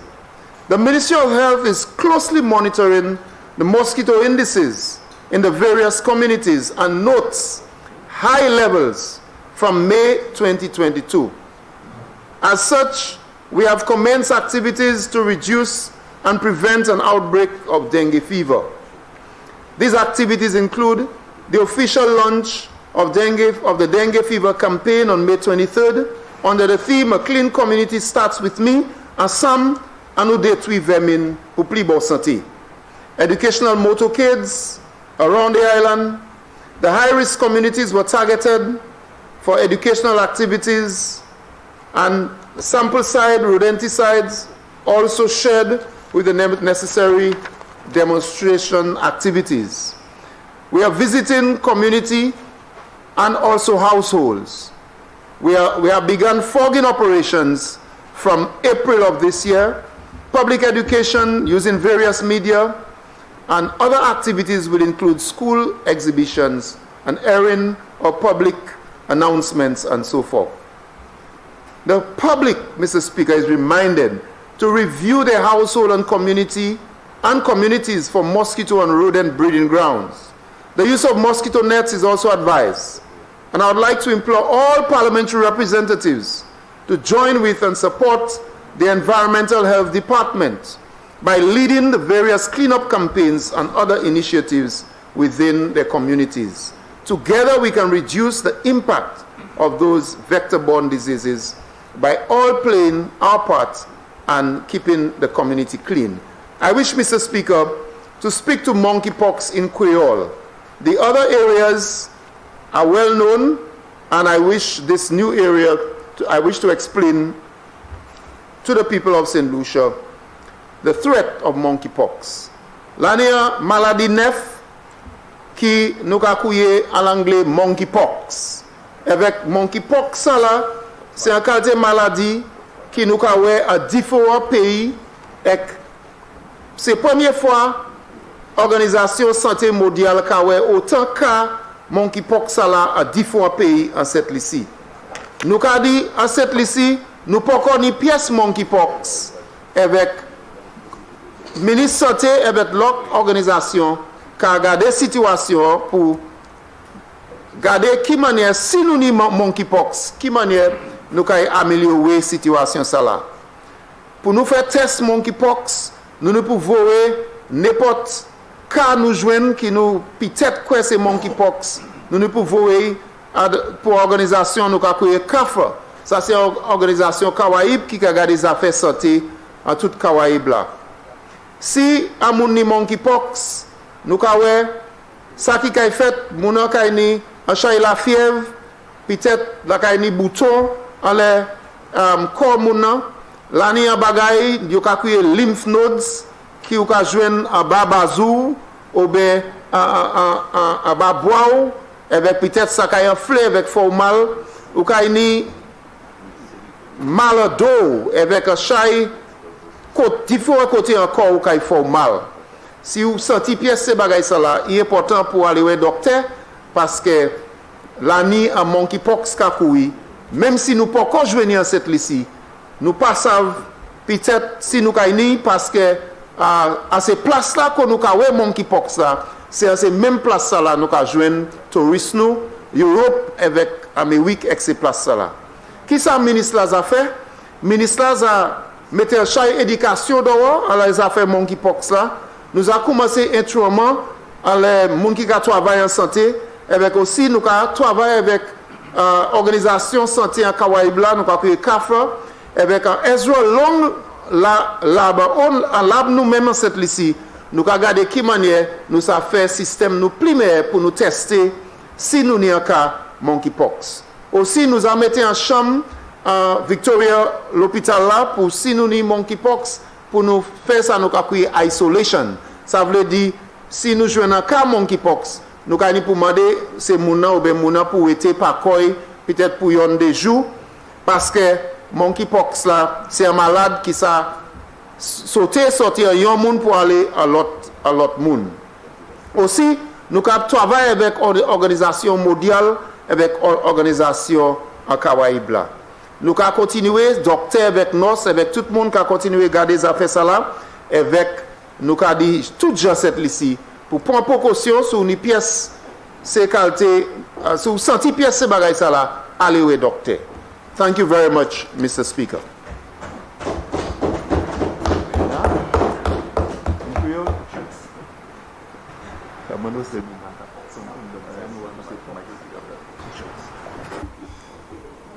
The Ministry of Health is closely monitoring the mosquito indices in the various communities and notes high levels from May 2022. As such, we have commenced activities to reduce and prevent an outbreak of dengue fever. These activities include the official launch of the dengue fever campaign on May 23rd under the theme "A Clean Community Starts With Me," Assam Anudetwi Vemin Puplibo Santé. Educational motorcades around the island. The high-risk communities were targeted for educational activities, and sample side rodenticides also shared with the necessary demonstration activities. We are visiting community and also households. We have begun fogging operations from April of this year, public education using various media, and other activities will include school exhibitions and airing of public announcements and so forth. The public, Mr. Speaker, is reminded to review their household and communities for mosquito and rodent breeding grounds. The use of mosquito nets is also advised. And I would like to implore all parliamentary representatives to join with and support the Environmental Health Department by leading the various cleanup campaigns and other initiatives within their communities. Together we can reduce the impact of those vector-borne diseases by all playing our part and keeping the community clean. I wish, Mr. Speaker, to speak to monkeypox in Creole. The other areas are well known, and I wish this new area, I wish to explain to the people of St. Lucia the threat of monkeypox. L'année maladie nef qui nous a couillé en anglais monkeypox. Avec monkeypox là, c'est un qualité maladie qui nous a ouais à différents pays et c'est la première fois l'Organisation Santé Mondiale a ouais autant cas monkeypox là à différents pays en cette liste. Nous a dit en cette liste nous pas connaître pièce monkeypox avec ministre santé avec l'autre organisation qui a regardé la situation pour regarder qui manière si nous ni monkeypox qui manière nous pouvons améliorer la situation ça là. Pour nous faire test monkeypox nous ne pouvons voir n'importe cas nous joindre qui nous peut-être quoi c'est monkeypox nous ne pouvons voir pour organisation nous avons CAFA. Ça c'est une organisation Kawaïb qui regarde les affaires santé en toute Kawaïb là. Si à mon ni monkeypox, nous avons ça qui a fait, mon a ni en chay la fièvre, peut-être la ni bouton en le corps mon la ni en bagay, yo ka créer lymph nodes qui ou ka joindre en bas bazou ou ben en bas bois avec peut-être ça ka enflé avec fort mal ou ka ni mal d'eau avec un chay différents côtés encore où il faut mal. Si vous sentez pièce ces bagages ça là, il est important pour aller au docteur parce que l'année en monkeypox ka koui, même si nous pas encore venir en cette liste, nous pas savent peut-être si nous kaini parce que à ces places là qu'on nous ka ouais monkeypox là, c'est à ces mêmes places là nous ka joindre touristes nous Europe avec Amérique et ces places là. Qui ça ministre là a fait? Ministre là a mettez chaque éducation dehors à les affaires monkeypox là. Nous avons commencé introduitement à les gens qui travaillent en santé, avec aussi nous travaillons avec organisation santé en Kawaïb là, nous avons créé CAFA, avec un Ezra long lab nous-mêmes en cette liste. Nous avons regardé qui manière nous avons fait système nous primaire pour nous tester si nous n'y a cas monkeypox. Aussi nous avons mis en chambre Victoria l'hôpital là pour si nous ni monkeypox pour nous faire ça nous créer isolation. Ça veut dire si nous jouons un cas monkeypox nous allons pour demander c'est mouna ou ben mouna pour être par quoi peut-être pour yon des jours parce que monkeypox là c'est un malade qui ça sortir yon moun pour aller à l'autre moun. Aussi nous travaillons avec organisation mondiale avec organisation en Kawaïb là. Nous avons continué, docteur avec nous, avec tout le monde qui a continué à garder les affaires ça là, avec nous avons dit tout gens cette ici pour prendre précaution sur une pièce, ces qualités, sur une senti pièce ces bagages ça là, allez au docteur. Thank you very much, Mr. Speaker.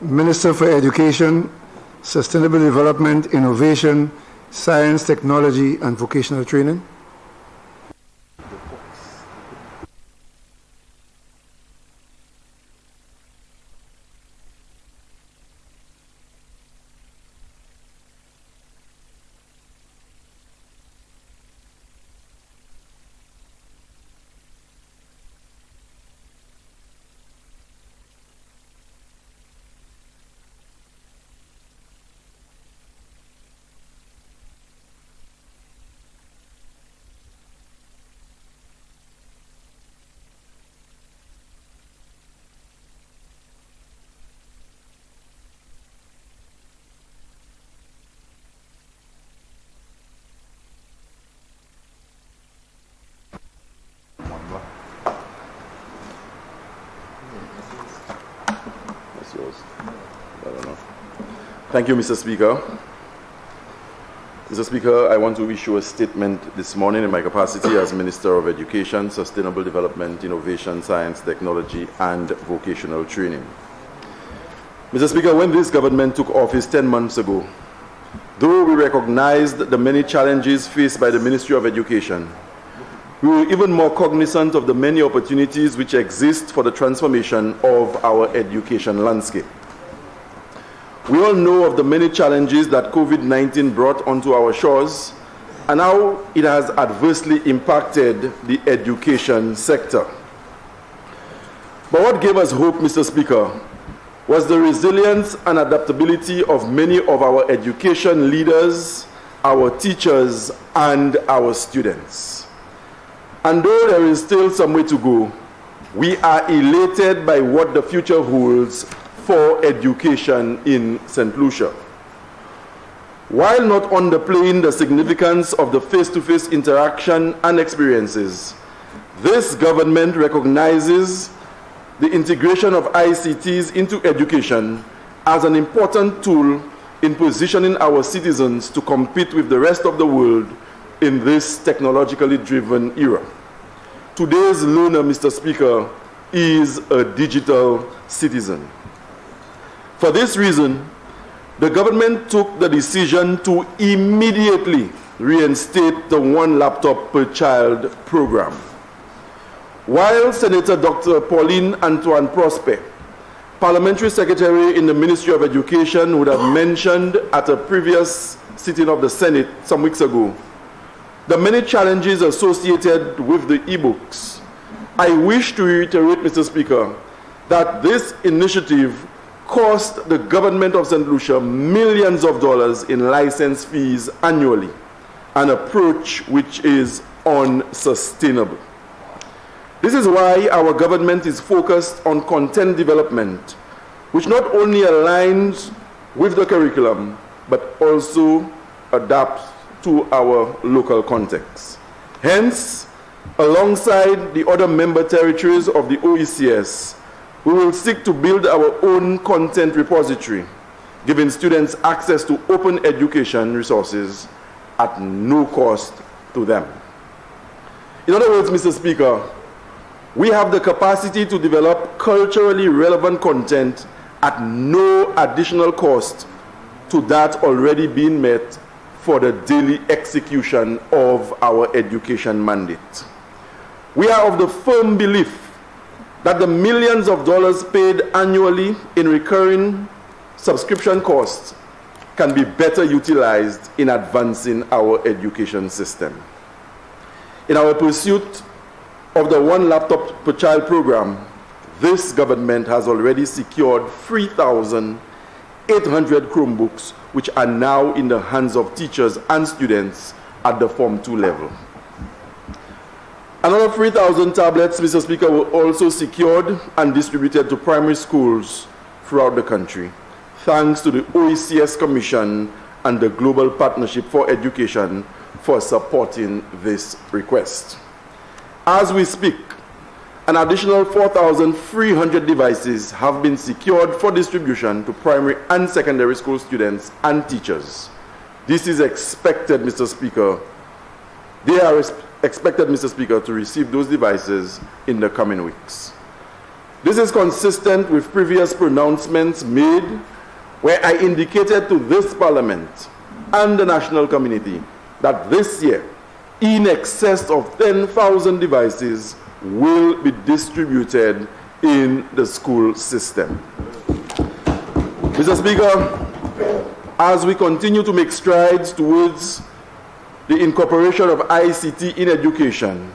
Minister for Education, Sustainable Development, Innovation, Science, Technology, and Vocational Training. Thank you, Mr. Speaker. Mr. Speaker, I want to issue a statement this morning in my capacity as Minister of Education, Sustainable Development, Innovation, Science, Technology, and Vocational Training. Mr. Speaker, when this government took office 10 months ago, though we recognized the many challenges faced by the Ministry of Education, we were even more cognizant of the many opportunities which exist for the transformation of our education landscape. We all know of the many challenges that COVID-19 brought onto our shores and how it has adversely impacted the education sector. But what gave us hope, Mr. Speaker, was the resilience and adaptability of many of our education leaders, our teachers, and our students. And though there is still some way to go, we are elated by what the future holds for education in St. Lucia. While not underplaying the significance of the face-to-face interaction and experiences, this government recognizes the integration of ICTs into education as an important tool in positioning our citizens to compete with the rest of the world in this technologically driven era. Today's learner, Mr. Speaker, is a digital citizen. For this reason, the government took the decision to immediately reinstate the one laptop per child program. While Senator Dr. Pauline Antoine Prosper, Parliamentary Secretary in the Ministry of Education, would have mentioned at a previous sitting of the Senate some weeks ago the many challenges associated with the e-books, I wish to reiterate, Mr. Speaker, that this initiative cost the government of St. Lucia millions of dollars in license fees annually, an approach which is unsustainable. This is why our government is focused on content development, which not only aligns with the curriculum, but also adapts to our local context. Hence, alongside the other member territories of the OECS, we will seek to build our own content repository, giving students access to open education resources at no cost to them. In other words, Mr. Speaker, we have the capacity to develop culturally relevant content at no additional cost to that already being met for the daily execution of our education mandate. We are of the firm belief that the millions of dollars paid annually in recurring subscription costs can be better utilized in advancing our education system. In our pursuit of the one laptop per child program, this government has already secured 3,800 Chromebooks, which are now in the hands of teachers and students at the Form 2 level. Another 3,000 tablets, Mr. Speaker, were also secured and distributed to primary schools throughout the country, thanks to the OECS Commission and the Global Partnership for Education for supporting this request. As we speak, an additional 4,300 devices have been secured for distribution to primary and secondary school students and teachers. This is expected, Mr. Speaker. They are expected, Mr. Speaker, to receive those devices in the coming weeks. This is consistent with previous pronouncements made where I indicated to this Parliament and the national community that this year, in excess of 10,000 devices will be distributed in the school system. Mr. Speaker, as we continue to make strides towards the incorporation of ICT in education,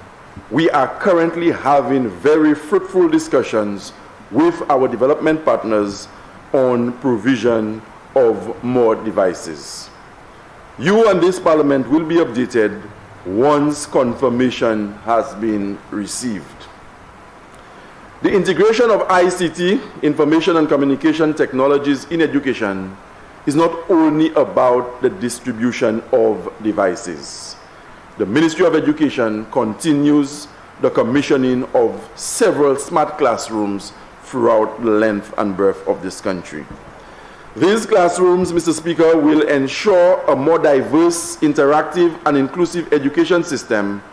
we are currently having very fruitful discussions with our development partners on provision of more devices. You and this Parliament will be updated once confirmation has been received. The integration of ICT, information and communication technologies in education, is not only about the distribution of devices. The Ministry of Education continues the commissioning of several smart classrooms throughout the length and breadth of this country. These classrooms, Mr. Speaker, will ensure a more diverse, interactive, and inclusive education system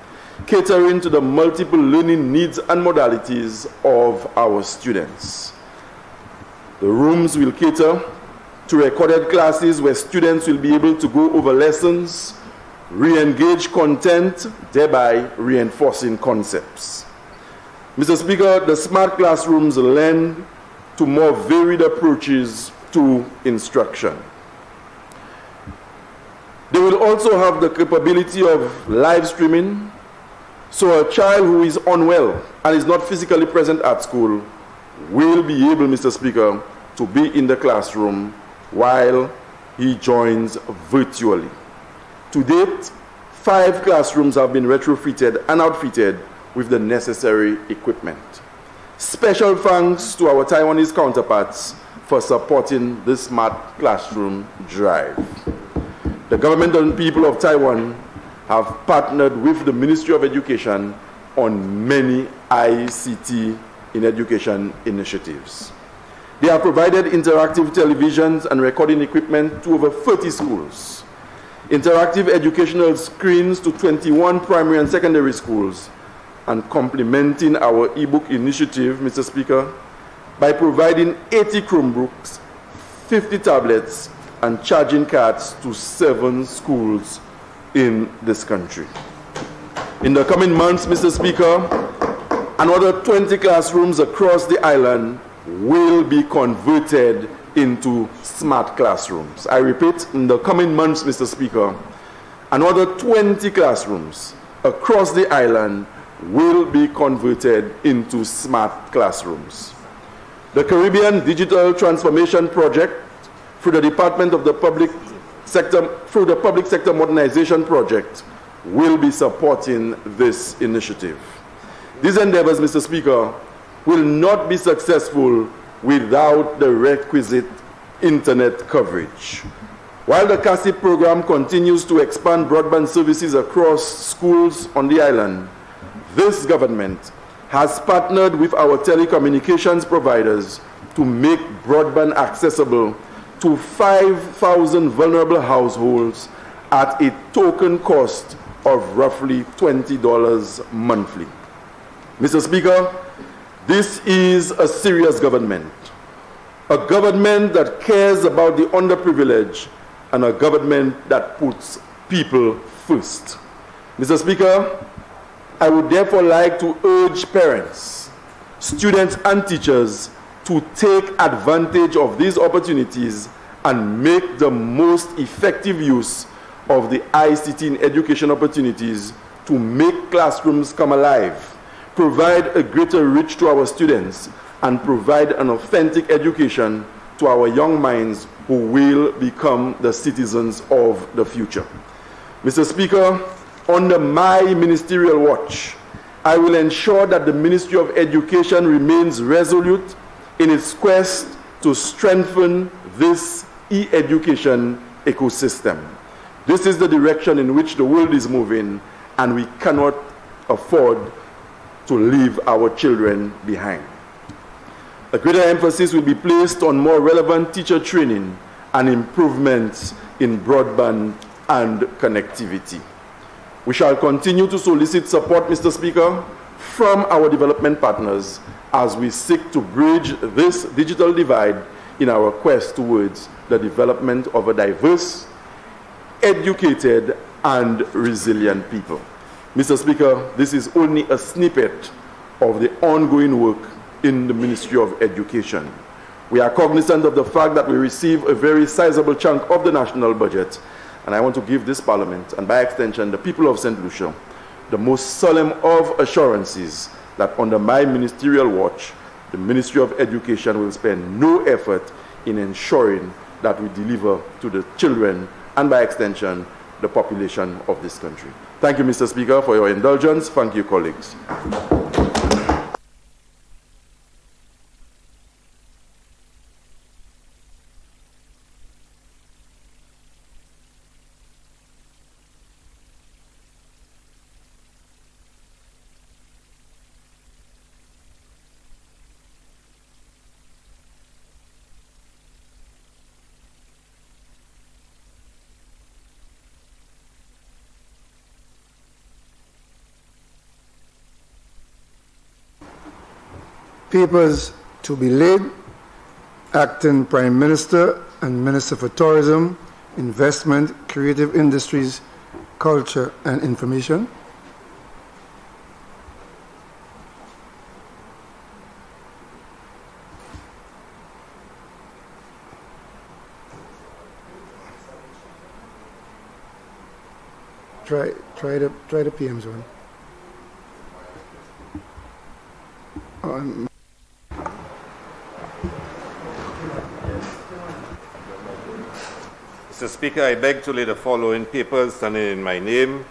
catering to the multiple learning needs and modalities of our students. The rooms will cater to recorded classes where students will be able to go over lessons, re-engage content, thereby reinforcing concepts. Mr. Speaker, the smart classrooms lend to more varied approaches to instruction. They will also have the capability of live streaming, so a child who is unwell and is not physically present at school will be able, Mr. Speaker, to be in the classroom while he joins virtually. To date, 5 classrooms have been retrofitted and outfitted with the necessary equipment. Special thanks to our Taiwanese counterparts for supporting this smart classroom drive. The government and people of Taiwan have partnered with the Ministry of Education on many ICT in education initiatives. They have provided interactive televisions and recording equipment to over 30 schools, interactive educational screens to 21 primary and secondary schools, and complementing our e-book initiative, Mr. Speaker, by providing 80 Chromebooks, 50 tablets, and charging cards to 7 schools in this country. In the coming months, Mr. Speaker, another 20 classrooms across the island will be converted into smart classrooms. I repeat, in the coming months, Mr. Speaker, another 20 classrooms across the island will be converted into smart classrooms. The Caribbean Digital Transformation Project, through the Department of the Public Sector Modernization Project, will be supporting this initiative. These endeavors, Mr. Speaker, will not be successful without the requisite internet coverage. While the CASIP program continues to expand broadband services across schools on the island, this government has partnered with our telecommunications providers to make broadband accessible to 5,000 vulnerable households at a token cost of roughly $20 monthly. Mr. Speaker, this is a serious government, a government that cares about the underprivileged, and a government that puts people first. Mr. Speaker, I would therefore like to urge parents, students, and teachers to take advantage of these opportunities and make the most effective use of the ICT in education opportunities to make classrooms come alive, provide a greater reach to our students, and provide an authentic education to our young minds who will become the citizens of the future. Mr. Speaker, under my ministerial watch, I will ensure that the Ministry of Education remains resolute in its quest to strengthen this e-education ecosystem. This is the direction in which the world is moving, and we cannot afford to leave our children behind. A greater emphasis will be placed on more relevant teacher training and improvements in broadband and connectivity. We shall continue to solicit support, Mr. Speaker, from our development partners as we seek to bridge this digital divide in our quest towards the development of a diverse, educated, and resilient people. Mr. Speaker, this is only a snippet of the ongoing work in the Ministry of Education. We are cognizant of the fact that we receive a very sizable chunk of the national budget, and I want to give this Parliament, and by extension the people of St. Lucia, the most solemn of assurances that under my ministerial watch, the Ministry of Education will spend no effort in ensuring that we deliver to the children and by extension the population of this country. Thank you, Mr. Speaker, for your indulgence. Thank you, colleagues. Papers to be laid. Acting Prime Minister and Minister for Tourism, Investment, Creative Industries, Culture and Information. Try the PM's one. Mr. Speaker, I beg to lay the following papers standing in my name.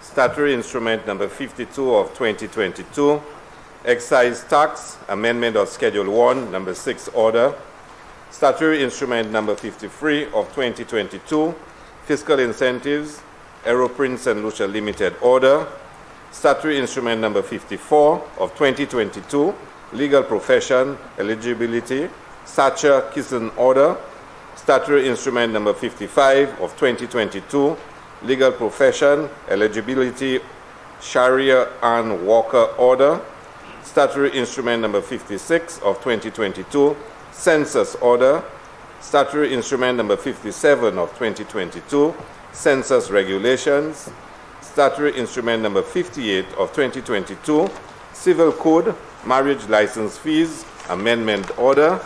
Statutory Instrument Number 52 of 2022, Excise Tax, Amendment of Schedule 1, Number 6 Order. Statutory Instrument Number 53 of 2022, Fiscal Incentives, Aeroprints and Lucia Limited Order. Statutory Instrument Number 54 of 2022, Legal Profession, Eligibility, Sacha Kissen Order. Statutory Instrument Number 55 of 2022, Legal Profession, Eligibility, Sharia Ann Walker Order. Statutory Instrument Number 56 of 2022, Census Order. Statutory Instrument Number 57 of 2022, Census Regulations. Statutory Instrument Number 58 of 2022, Civil Code, Marriage License Fees, Amendment Order.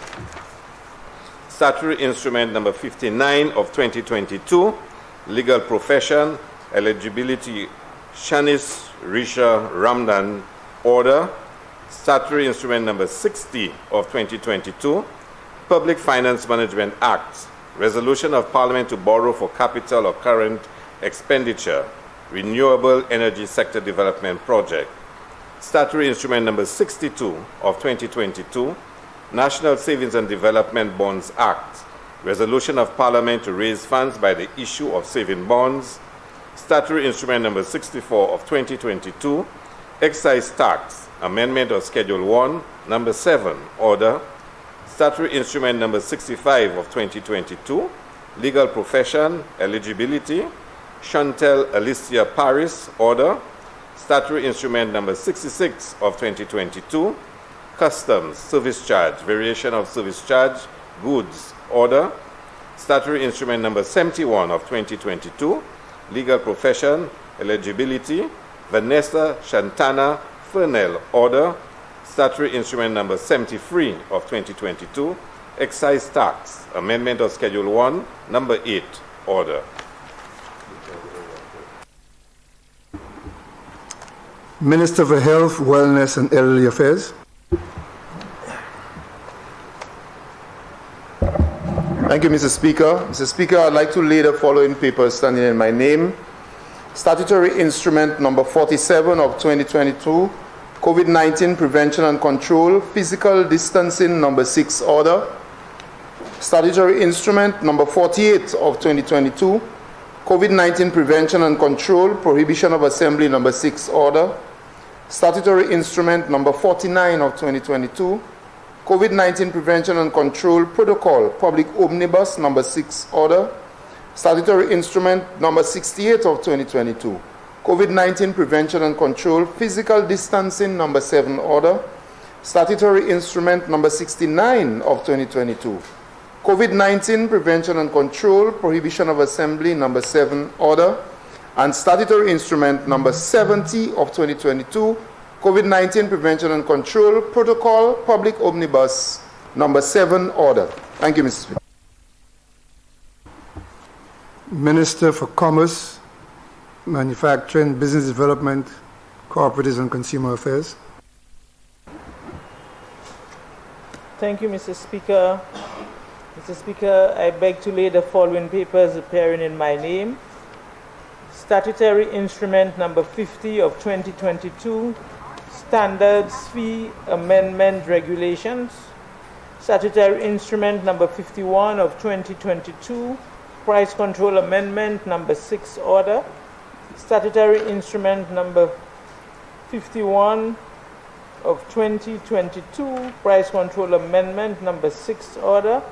Statutory Instrument Number 59 of 2022, Legal Profession, Eligibility, Shanice Risha Ramdan Order. Statutory Instrument Number 60 of 2022, Public Finance Management Act, Resolution of Parliament to borrow for capital or current expenditure, Renewable Energy Sector Development Project. Statutory Instrument Number 62 of 2022, National Savings and Development Bonds Act, Resolution of Parliament to raise funds by the issue of saving bonds. Statutory Instrument Number 64 of 2022, Excise Tax, Amendment of Schedule 1, Number 7 Order. Statutory Instrument Number 65 of 2022, Legal Profession, Eligibility, Chantel Alicia Paris Order. Statutory Instrument Number 66 of 2022, Customs, Service Charge, Variation of Service Charge, Goods Order. Statutory Instrument Number 71 of 2022, Legal Profession, Eligibility, Vanessa Shantana Fernell Order. Statutory Instrument Number 73 of 2022, Excise Tax, Amendment of Schedule 1, Number 8 Order. Minister for Health, Wellness and Elderly Affairs. Thank you, Mr. Speaker. Mr. Speaker, I'd like to lay the following papers standing in my name. Statutory Instrument Number 47 of 2022, COVID-19 Prevention and Control, Physical Distancing Number 6 Order. Statutory Instrument Number 48 of 2022, COVID-19 Prevention and Control, Prohibition of Assembly Number 6 Order. Statutory Instrument Number 49 of 2022, COVID-19 Prevention and Control Protocol, Public Omnibus Number 6 Order. Statutory Instrument Number 68 of 2022, COVID-19 Prevention and Control Physical Distancing Number 7 Order. Statutory Instrument Number 69 of 2022, COVID-19 Prevention and Control Prohibition of Assembly Number 7 Order. And Statutory Instrument Number 70 of 2022, COVID-19 Prevention and Control Protocol Public Omnibus Number 7 Order. Thank you, Mr. Speaker. Minister for Commerce, Manufacturing, Business Development, Cooperatives and Consumer Affairs. Thank you, Mr. Speaker. Mr. Speaker, I beg to lay the following papers appearing in my name. Statutory Instrument Number 50 of 2022, Standards Fee Amendment Regulations. Statutory Instrument Number 51 of 2022, Price Control Amendment Number 6 Order. Statutory Instrument Number 51 of 2022, Price Control Amendment Number 6 Order.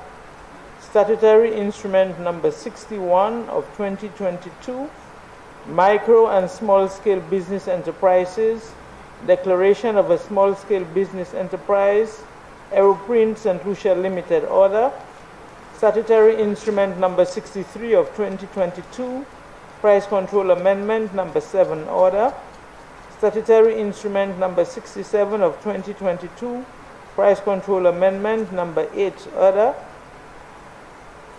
Statutory Instrument Number 61 of 2022, Micro and Small Scale Business Enterprises, declaration of a small-scale business enterprise, Aeroprint St. Lucia Limited order, statutory instrument number 63 of 2022, price control amendment number 7 order, statutory instrument number 67 of 2022, price control amendment number 8 order,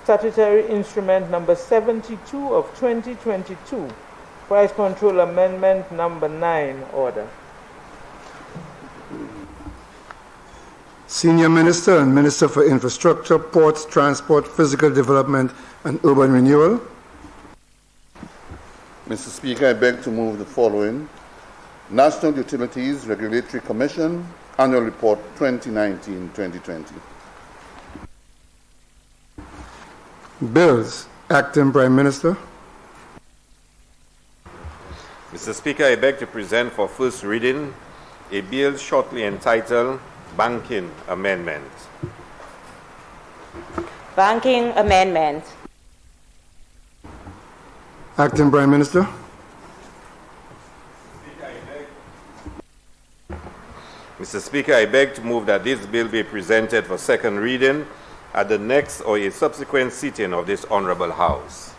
statutory instrument number 72 of 2022, price control amendment number 9 order. Senior Minister and Minister for Infrastructure, Ports, Transport, Physical Development and Urban Renewal. Mr. Speaker, I beg to move the following. National Utilities Regulatory Commission Annual Report 2019-2020. Bills. Acting Prime Minister. Mr. Speaker, I beg to present for first reading a bill shortly entitled Banking Amendment. Banking Amendment. Acting Prime Minister. Mr. Speaker, I beg to move that this bill be presented for second reading at the next or a subsequent sitting of this Honorable House.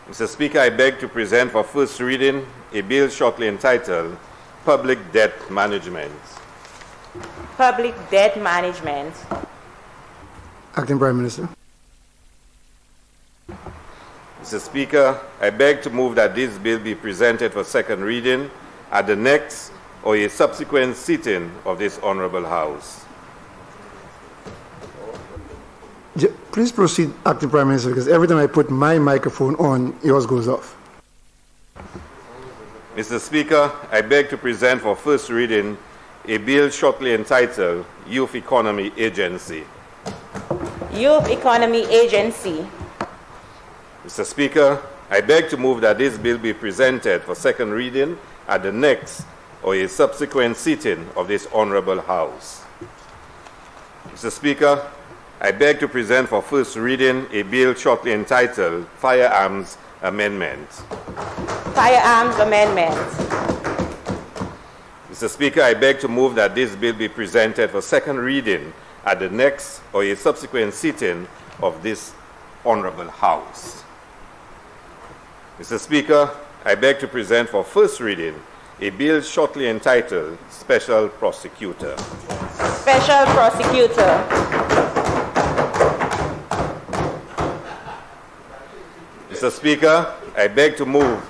Mr. Speaker, I beg to present for first reading a bill shortly entitled Public Debt Management. Public Debt Management. Acting Prime Minister. Mr. Speaker, I beg to move that this bill be presented for second reading at the next or a subsequent sitting of this Honorable House. Please proceed, Acting Prime Minister, because every time I put my microphone on, yours goes off. Mr. Speaker, I beg to present for first reading a bill shortly entitled Youth Economy Agency. Youth Economy Agency. Mr. Speaker, I beg to move that this bill be presented for second reading at the next or a subsequent sitting of this Honorable House. Mr. Speaker, I beg to present for first reading a bill shortly entitled Firearms Amendment. Firearms Amendment. Mr. Speaker, I beg to move that this bill be presented for second reading at the next or a subsequent sitting of this Honorable House. Mr. Speaker, I beg to present for first reading a bill shortly entitled Special Prosecutor. Special Prosecutor. Mr. Speaker, I beg to move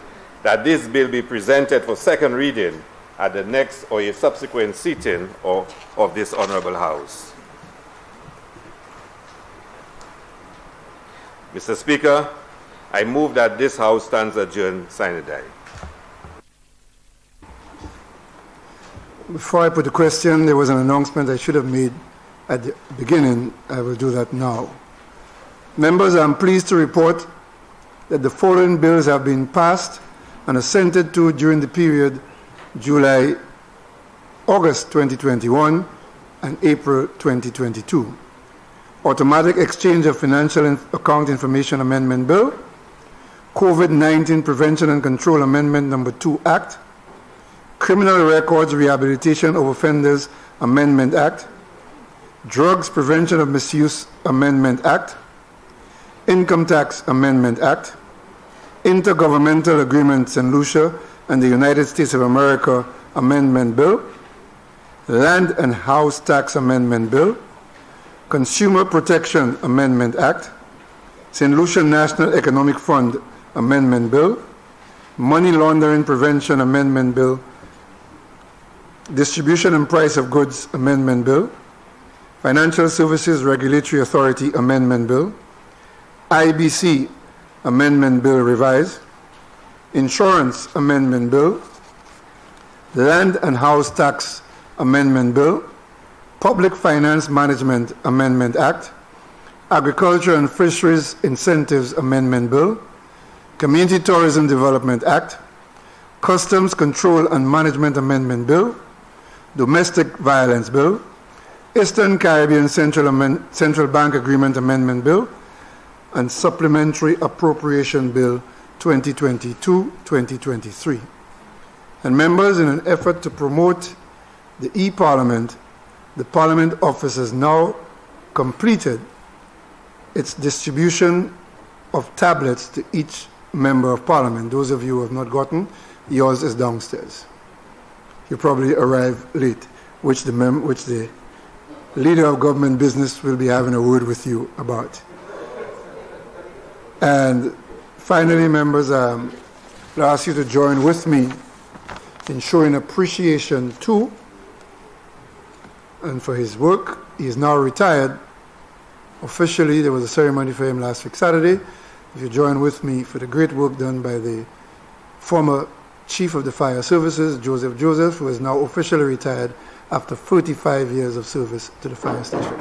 that this bill be presented for second reading at the next or a subsequent sitting of this Honorable House. Mr. Speaker, I move that this House stands adjourned sine die. Before I put the question, there was an announcement I should have made at the beginning. I will do that now. Members, I'm pleased to report that the following bills have been passed and assented to during the period August 2021 and April 2022. Automatic Exchange of Financial Account Information Amendment Bill, COVID-19 Prevention and Control Amendment Number 2 Act, Criminal Records Rehabilitation of Offenders Amendment Act, Drugs Prevention of Misuse Amendment Act, Income Tax Amendment Act, Intergovernmental Agreement St. Lucia and the United States of America Amendment Bill, Land and House Tax Amendment Bill, Consumer Protection Amendment Act, St. Lucia National Economic Fund Amendment Bill, Money Laundering Prevention Amendment Bill, Distribution and Price of Goods Amendment Bill, Financial Services Regulatory Authority Amendment Bill, IBC Amendment Bill Revised, Insurance Amendment Bill, Land and House Tax Amendment Bill, Public Finance Management Amendment Act, Agriculture and Fisheries Incentives Amendment Bill, Community Tourism Development Act, Customs Control and Management Amendment Bill, Domestic Violence Bill, Eastern Caribbean Central Bank Agreement Amendment Bill, and Supplementary Appropriation Bill 2022-2023. And members, in an effort to promote the e-Parliament, the Parliament Office has now completed its distribution of tablets to each member of Parliament. Those of you who have not gotten, yours is downstairs. You probably arrived late, which the leader of government business will be having a word with you about. And finally, members, I'll ask you to join with me in showing appreciation to and for his work. He is now retired. Officially, there was a ceremony for him last week, Saturday. If you join with me for the great work done by the former Chief of the Fire Services, Joseph, who is now officially retired after 35 years of service to the fire station.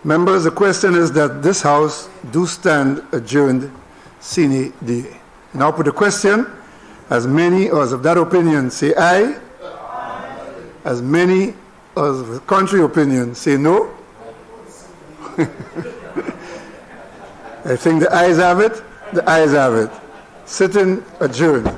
Members, the question is that this House do stand adjourned sine die. Now put the question, as many as of that opinion say aye, as many as of the contrary opinion say no. I think the ayes have it, the ayes have it. Sitting adjourned.